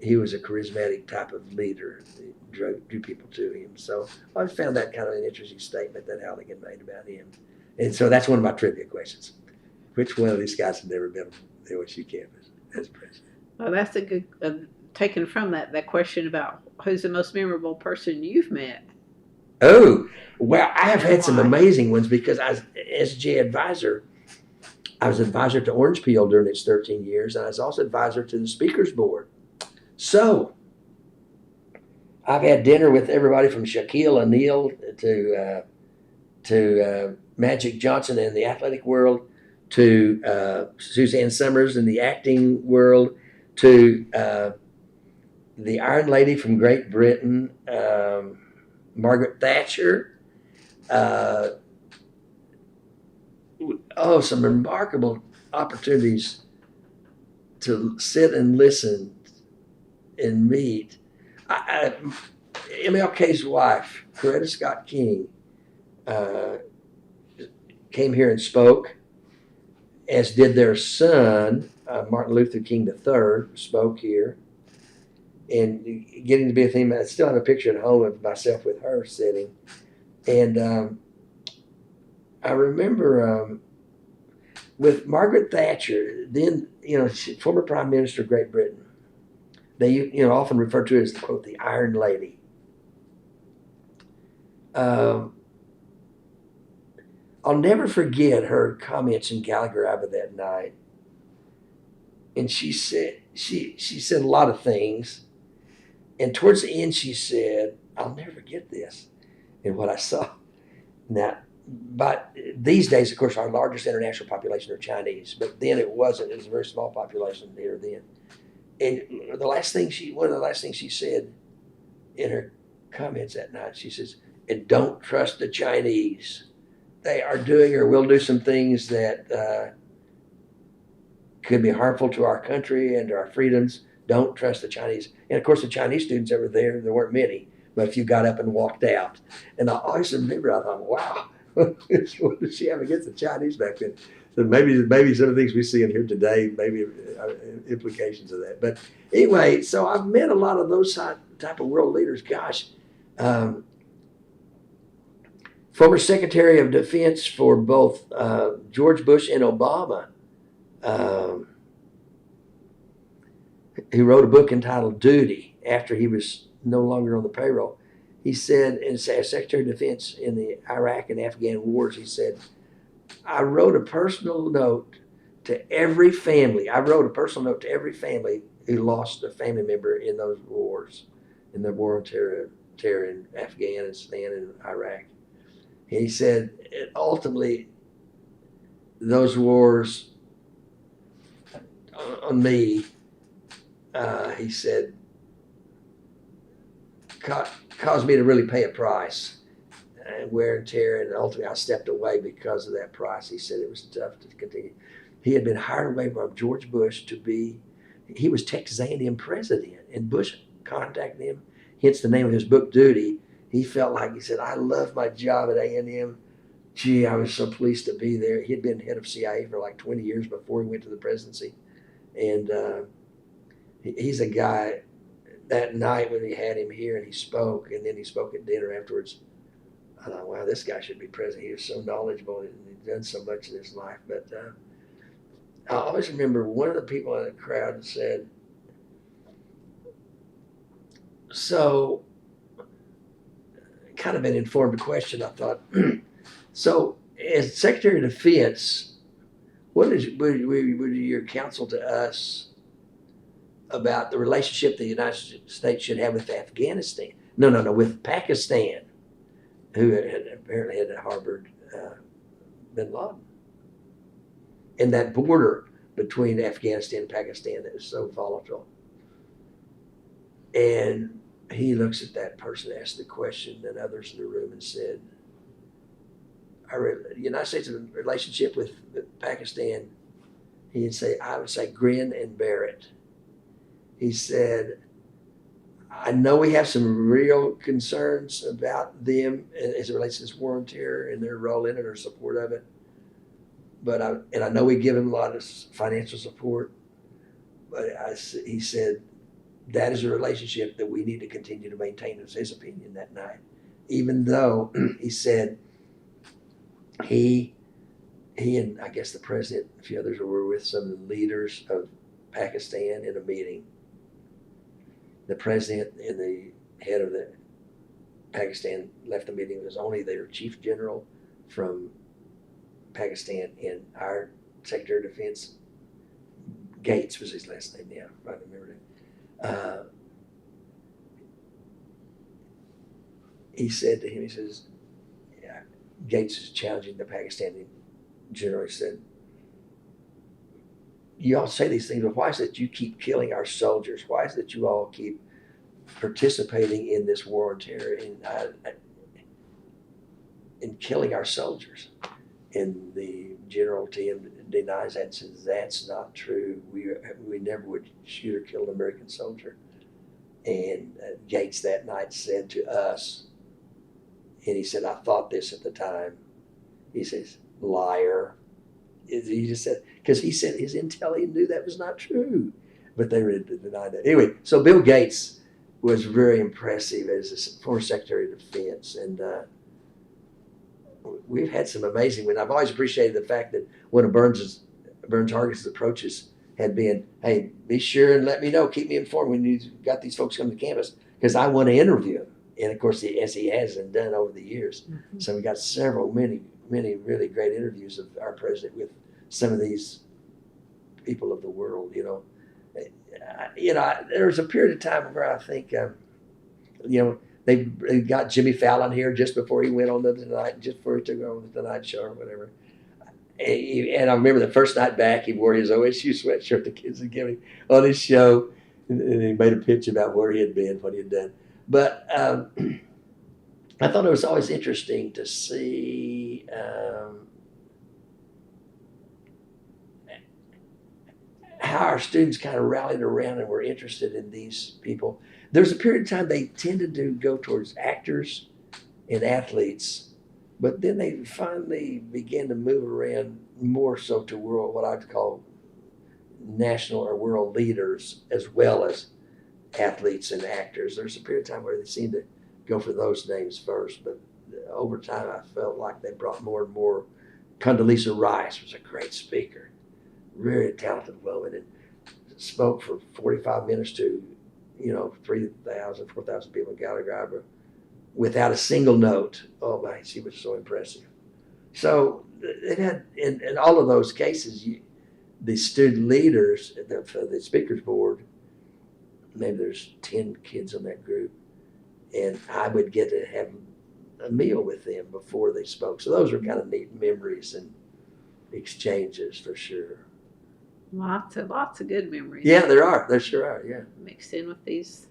he was a charismatic type of leader. He drew people to him. So I found that kind of an interesting statement that Halligan made about him. And so that's one of my trivia questions. Which one of these guys has never been on the OSU campus as president? Well, that's a good, taken from that question about who's the most memorable person you've met. Oh, well, I have had some amazing ones because I was SJ advisor. I was advisor to Orange Peel during its 13 years, and I was also advisor to the Speakers Board. So I've had dinner with everybody from Shaquille O'Neal to Magic Johnson in the athletic world, to Suzanne Summers in the acting world, to the Iron Lady from Great Britain, Margaret Thatcher. Some remarkable opportunities to sit and listen and meet. MLK's wife, Coretta Scott King, came here and spoke, as did their son, Martin Luther King III, spoke here. And getting to be a theme, I still have a picture at home of myself with her sitting. And I remember with Margaret Thatcher, then, former Prime Minister of Great Britain, they often refer to her as, quote, the Iron Lady. I'll never forget her comments in Gallagher Ava that night. And she said a lot of things. And towards the end, she said, I'll never forget this. And what I saw. Now, but these days, of course, our largest international population are Chinese. But then it wasn't. It was a very small population there then. And one of the last things she said in her comments that night, she says, and don't trust the Chinese. They are doing or will do some things that could be harmful to our country and to our freedoms. Don't trust the Chinese. And of course, the Chinese students that were there weren't many, but a few got up and walked out. And I always remember, I thought, wow, what did she have against the Chinese back then? So maybe some of the things we see in here today, maybe implications of that. But anyway, so I've met a lot of those type of world leaders. Gosh, former Secretary of Defense for both George Bush and Obama, he wrote a book entitled Duty after he was no longer on the payroll. He said, as Secretary of Defense in the Iraq and Afghan wars, he said, I wrote a personal note to every family. Who lost a family member in those wars, in the war on terror in Afghanistan and Iraq. And he said, ultimately, those wars on me, he said, caused me to really pay a price, and wear and tear, and ultimately I stepped away because of that price. He said it was tough to continue. He had been hired away by George Bush he was Texas A&M president, and Bush contacted him, hence the name of his book, Duty. He felt like, he said, I love my job at A&M. Gee, I was so pleased to be there. He had been head of CIA for like 20 years before he went to the presidency. And he's a guy, that night when he had him here and he spoke, and then he spoke at dinner afterwards, I thought, wow, this guy should be president. He was so knowledgeable and he'd done so much in his life. But I always remember one of the people in the crowd said, so, kind of an informed question, I thought. So, as Secretary of Defense, what would your counsel to us about the relationship the United States should have with Afghanistan? No, with Pakistan, who apparently had harbored bin Laden. And that border between Afghanistan and Pakistan that is so volatile. And he looks at that person, asked the question, and others in the room, and said, the United States' relationship with Pakistan, I would say, grin and bear it. He said, I know we have some real concerns about them as it relates to this war on terror and their role in it or support of it. But I know we give them a lot of financial support. But he said, that is a relationship that we need to continue to maintain, was his opinion that night. Even though he said he and I guess the president and a few others were with some leaders of Pakistan in a meeting. The president and the head of the Pakistan left the meeting. It was only their chief general from Pakistan and our Secretary of Defense, Gates was his last name. Yeah, I remember that. He said to him, he says, yeah, Gates is challenging the Pakistani general. He said, you all say these things, but why is it you keep killing our soldiers? Why is it you all keep participating in this war on terror and killing our soldiers? And the general to him denies that and says, that's not true. We never would shoot or kill an American soldier. And Gates that night said to us, and he said, I thought this at the time. He says, liar. He just said, because he said his intel, he knew that was not true. But they really denied that. Anyway, so Bill Gates was very impressive as a former Secretary of Defense. And we've had some amazing ones. I've always appreciated the fact that one of Burns Hargis's approaches had been, hey, be sure and let me know, keep me informed when you've got these folks coming to campus, because I want to interview them. And of course, as he has and done over the years. Mm-hmm. So we got many really great interviews of our president with some of these people of the world, there was a period of time where I think, they got Jimmy Fallon here just before he went on the Tonight, just before he took on the Tonight Show or whatever. And I remember the first night back, he wore his OSU sweatshirt the kids had given him on his show, and he made a pitch about where he had been, what he had done. But I thought it was always interesting to see how our students kind of rallied around and were interested in these people. There's a period of time they tended to go towards actors and athletes, but then they finally began to move around more so to what I'd call national or world leaders as well as athletes and actors. There's a period of time where they seemed to go for those names first, but over time I felt like they brought more and more. Condoleezza Rice was a great speaker, very talented woman, and spoke for 45 minutes to 3,000, 4,000 people in Gallagher without a single note. Oh my, she was so impressive. So it had, in all of those cases, the student leaders, the speakers board, maybe there's 10 kids on that group, and I would get to have a meal with them before they spoke. So those are kind of neat memories and exchanges for sure. Lots of good memories. Yeah, there sure are, yeah. Mixed in with these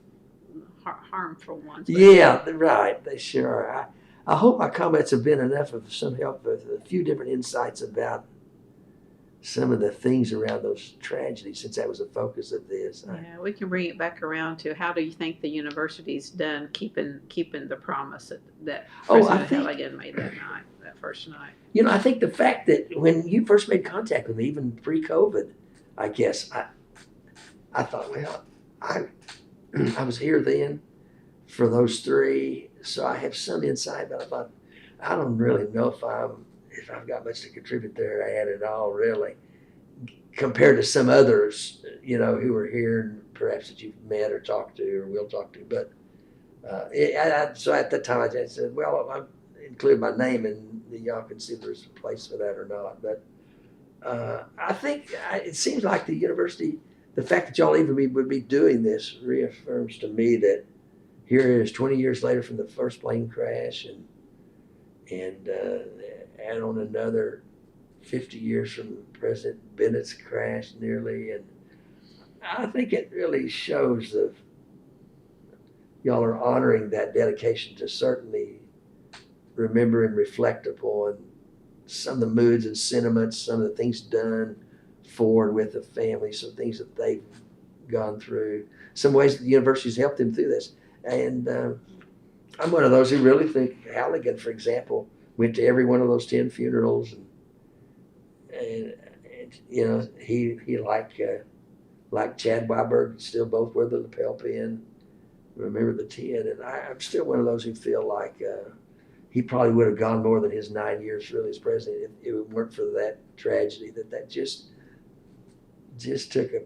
harmful ones. Yeah, right, they sure are. I hope my comments have been enough of some help with a few different insights about some of the things around those tragedies, since that was the focus of this. Yeah, we can bring it back around to how do you think the university's done keeping the promise that President Halligan made that first night? I think the fact that when you first made contact with me, even pre-COVID, I guess, I thought, well, I was here then for those three, so I have some insight, but I thought, I don't really know if I've got much to contribute there at all, really, compared to some others, who are here and perhaps that you've met or talked to or will talk to. But so at that time, I just said, well, I include my name and y'all can see if there's a place for that or not. But I think it seems like the university, the fact that y'all even would be doing this reaffirms to me that here it is 20 years later from the first plane crash and add on another 50 years from President Bennett's crash nearly. And I think it really shows y'all are honoring that dedication to certainly remember and reflect upon some of the moods and sentiments, some of the things done for and with the family, some things that they've gone through, some ways that the university's helped them through this. And I'm one of those who really think Halligan, for example, went to every one of those 10 funerals, and you know, he like Chad Weiberg, still both wear the lapel pin, remember the 10. And I'm still one of those who feel like he probably would have gone more than his 9 years really as president if it weren't for that tragedy, that just took a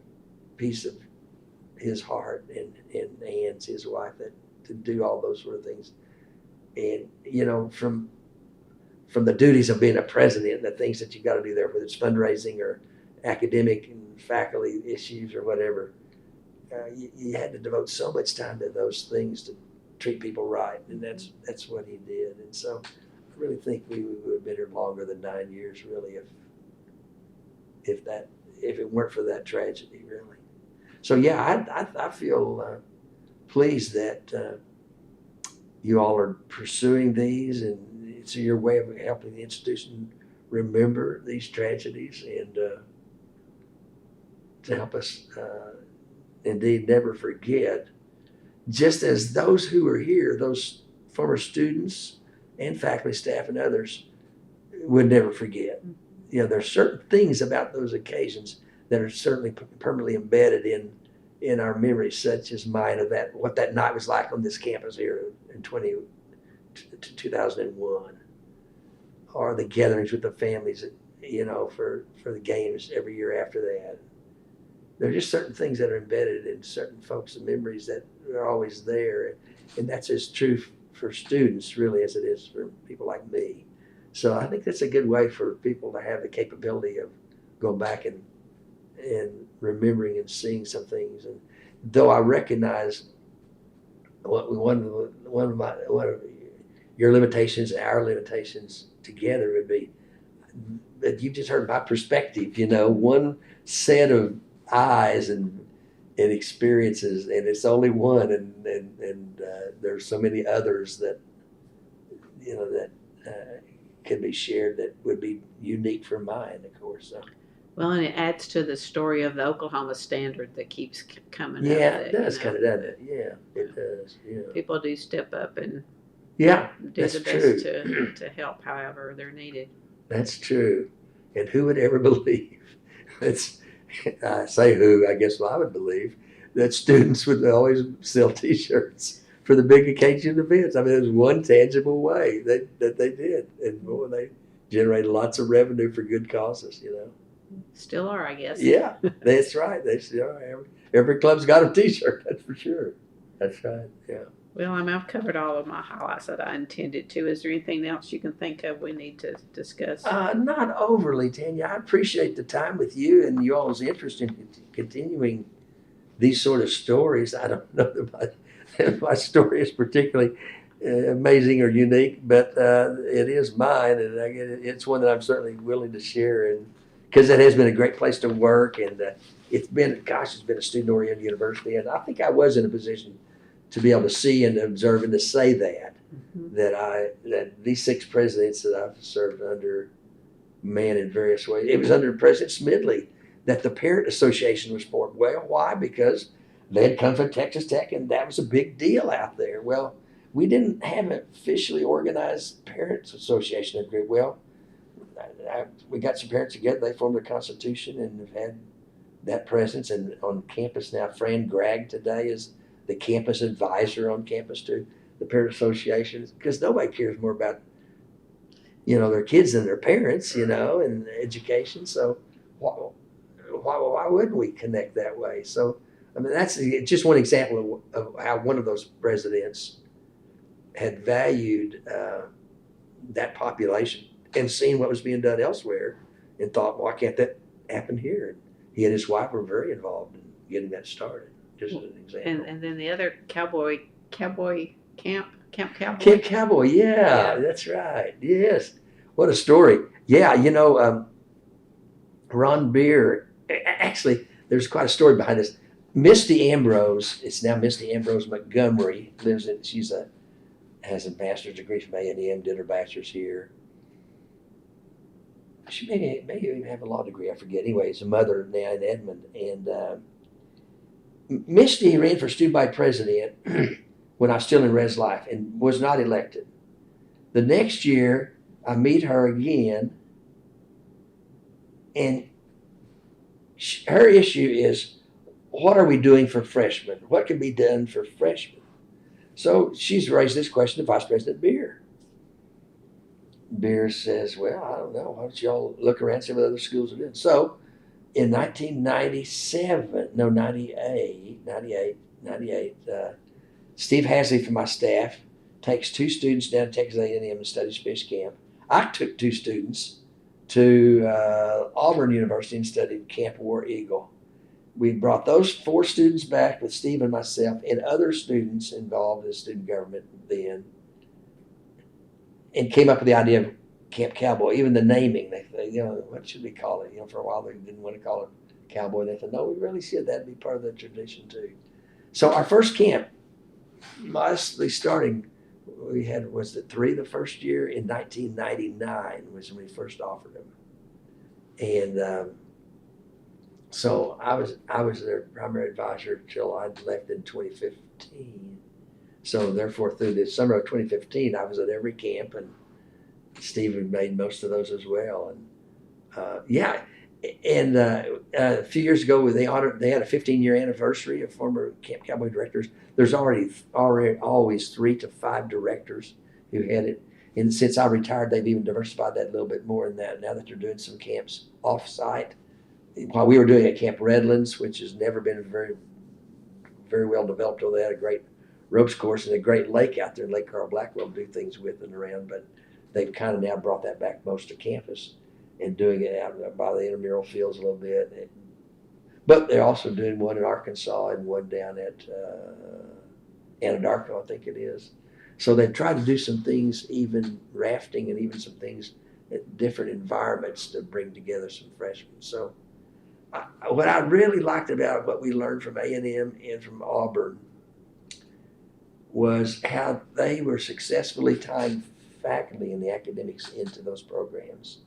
piece of his heart and Ann's, his wife, that to do all those sort of things. And, you know, from the duties of being a president and the things that you got to do there, whether it's fundraising or academic and faculty issues or whatever, you had to devote so much time to those things to treat people right, and that's what he did. And so I really think we would have been here longer than 9 years, really, if it weren't for that tragedy, really. So yeah, I feel pleased that you all are pursuing these, and it's your way of helping the institution remember these tragedies and to help us indeed never forget, just as those who are here, those former students and faculty, staff, and others would never forget. You know, there's certain things about those occasions that are certainly permanently embedded in our memories, such as mine of what that night was like on this campus here in 2001, or the gatherings with the families, you know, for the games every year after that. There are just certain things that are embedded in certain folks' memories that are always there, and that's as true for students really as it is for people like me. So I think that's a good way for people to have the capability of going back and remembering and seeing some things. And though I recognize one of your limitations, our limitations together would be that you've just heard my perspective. You know, one set of eyes and experiences, and it's only one, and there's so many others that you know that can be shared that would be unique from mine, of course. So. Well, and it adds to the story of the Oklahoma standard that keeps coming up. Yeah, it does, kind of, doesn't it? Yeah, it does. Yeah. People do step up and do the best to help however they're needed. That's true. And who would ever believe? I say who, I guess I would believe that students would always sell T-shirts for the big occasion events. I mean, there's one tangible way that they did, and boy, they generated lots of revenue for good causes. You know. Still are, I guess. Yeah, that's right. They still are. Every club's got a T-shirt. That's for sure. That's right. Yeah. Well, I've covered all of my highlights that I intended to. Is there anything else you can think of we need to discuss? Not overly, Tanya. I appreciate the time with you and you all's interest in continuing these sort of stories. I don't know that my story is particularly amazing or unique, but it is mine, and it's one that I'm certainly willing to share, and because it has been a great place to work, and it's been a student-oriented university, and I think I was in a position to be able to see and observe and to say that, that these 6 presidents that I've served under, man, in various ways. It was under President Smidley that the Parent Association was formed. Well, why? Because they had come from Texas Tech, and that was a big deal out there. Well, we didn't have an officially organized Parents Association group. Well, we got some parents together. They formed a constitution and have had that presence. And on campus now, Fran Gregg today is the campus advisor on campus to the Parent Association, because nobody cares more about, you know, their kids than their parents, you know, and education. So why wouldn't we connect that way? So, I mean, that's just one example of how one of those presidents had valued that population and seen what was being done elsewhere and thought, why can't that happen here? And he and his wife were very involved in getting that started. Just as an example. And then the other Camp Cowboy. Camp Cowboy, yeah, that's right. Yes. What a story. Yeah, you know, Ron Beer, actually, there's quite a story behind this. Misty Ambrose, it's now Misty Ambrose Montgomery, has a master's degree from A&M, did her bachelor's here. She may even have a law degree, I forget. Anyway, it's a mother now in Edmond. And Misty ran for student body president when I was still in Res Life and was not elected. The next year, I meet her again, and her issue is, what are we doing for freshmen? What can be done for freshmen? So she's raised this question to Vice President Beer. Beer says, well, I don't know. Why don't y'all look around and see what other schools are doing? So in 98, Steve Hasley from my staff takes 2 students down to Texas A&M and studies fish camp. I took 2 students to Auburn University and studied Camp War Eagle. We brought those 4 students back with Steve and myself and other students involved in student government then, and came up with the idea of Camp Cowboy. Even the naming, they what should we call it? For a while they didn't want to call it Cowboy. They thought, no, we really should. That'd be part of the tradition too. So our first camp, modestly starting, we had, was it 3 the first year? In 1999 was when we first offered them. And so I was their primary advisor until I left in 2015. So therefore, through the summer of 2015, I was at every camp, and Steve had made most of those as well. And a few years ago, they had a 15-year anniversary of former Camp Cowboy directors. There's always 3 to 5 directors who had it. And since I retired, they've even diversified that a little bit more in that. Now that they're doing some camps off-site, while we were doing at Camp Redlands, which has never been very, very well developed, although they had a great ropes course and a great lake out there, Lake Carl Blackwell, do things with and around, but they've kind of now brought that back most to campus and doing it out by the intramural fields a little bit. But they're also doing one in Arkansas and one down at Anadarko, I think it is. So they've tried to do some things, even rafting and even some things at different environments to bring together some freshmen. So what I really liked about what we learned from A&M and from Auburn was how they were successfully tying faculty and the academics into those programs.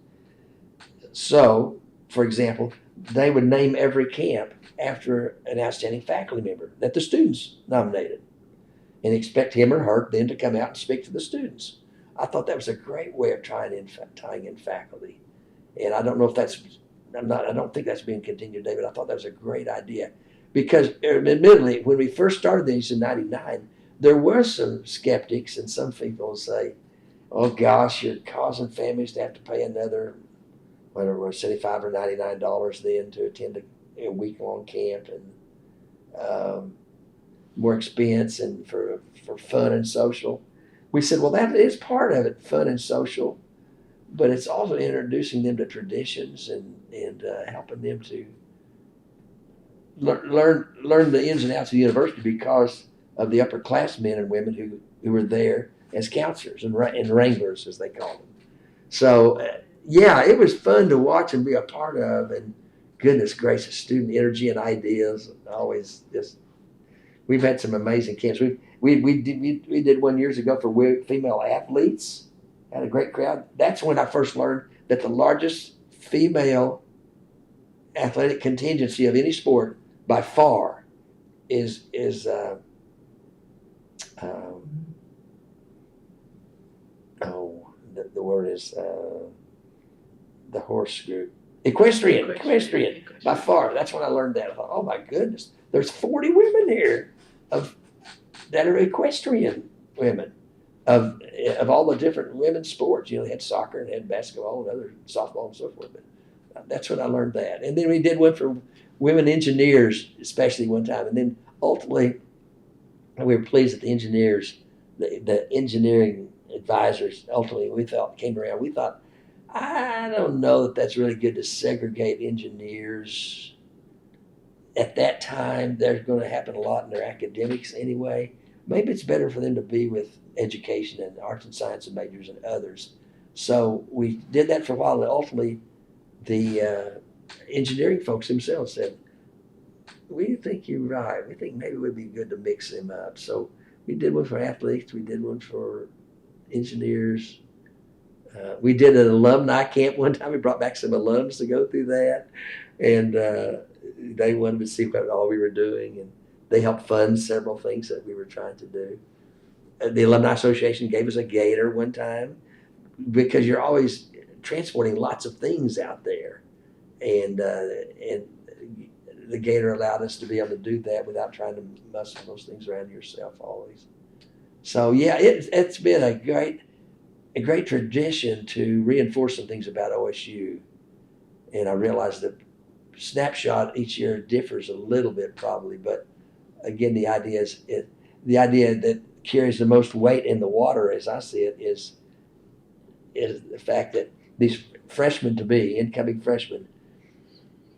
So, for example, they would name every camp after an outstanding faculty member that the students nominated and expect him or her then to come out and speak to the students. I thought that was a great way of tying in faculty. And I don't know if I don't think that's being continued, David. I thought that was a great idea because admittedly, when we first started these in 99, there were some skeptics and some people say, oh gosh, you're causing families to have to pay another, whatever it was, $75 or $99 then to attend a week-long camp, and more expense and for fun and social. We said, well, that is part of it, fun and social, but it's also introducing them to traditions and helping them to learn the ins and outs of the university because of the upperclassmen and women who were there as counselors and wranglers, as they call them. So, it was fun to watch and be a part of, and goodness gracious, student energy and ideas. Always we've had some amazing camps. We did one years ago for female athletes. Had a great crowd. That's when I first learned that the largest female athletic contingency of any sport by far is the word is the horse group. Equestrian. By far. That's when I learned that. I thought, oh my goodness, there's 40 women here that are equestrian women of all the different women's sports. They had soccer and had basketball and other softball and so forth. But that's when I learned that. And then we did one for women engineers, especially one time. And then ultimately, we were pleased that the engineers, the engineering advisors, ultimately came around. We thought, I don't know that that's really good to segregate engineers. At that time, there's going to happen a lot in their academics anyway. Maybe it's better for them to be with education and arts and science majors and others. So we did that for a while, and ultimately the engineering folks themselves said, we think you're right. We think maybe it would be good to mix them up. So we did one for athletes. We did one for engineers. We did an alumni camp one time. We brought back some alums to go through that, and they wanted to see what all we were doing, and they helped fund several things that we were trying to do. The Alumni Association gave us a gator one time because you're always transporting lots of things out there, and the gator allowed us to be able to do that without trying to muscle those things around yourself always. So yeah, it's been a great tradition to reinforce some things about OSU. And I realize that snapshot each year differs a little bit probably, but again, the idea that carries the most weight in the water, as I see it, is the fact that these freshmen to be, incoming freshmen,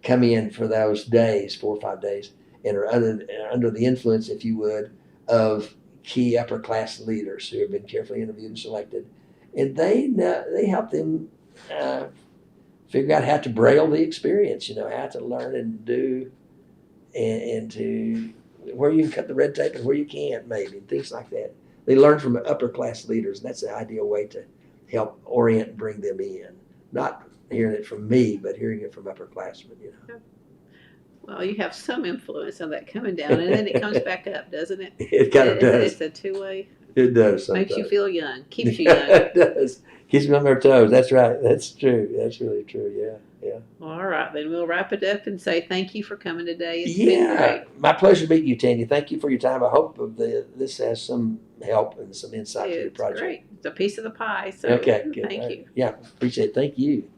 come in for those days, 4 or 5 days, and are under the influence, if you would, of key upper class leaders who have been carefully interviewed and selected. And they help them figure out how to braille the experience, how to learn and do, and to where you can cut the red tape and where you can't, maybe, and things like that. They learn from upper class leaders, and that's the ideal way to help orient and bring them in. Not hearing it from me, but hearing it from upperclassmen, Well, you have some influence on that coming down, and then it comes back up, doesn't it? It kind of does. It's a two-way. It does sometimes. Makes you feel young. Keeps you young. It does. Keeps me on their toes. That's right. That's true. That's really true. Yeah. All right, then we'll wrap it up and say thank you for coming today. It's been great. My pleasure meeting you, Tanya. Thank you for your time. I hope this has some help and some insight to your project. Great. It's a piece of the pie. So Okay, good. thank you. Yeah, appreciate it. Thank you.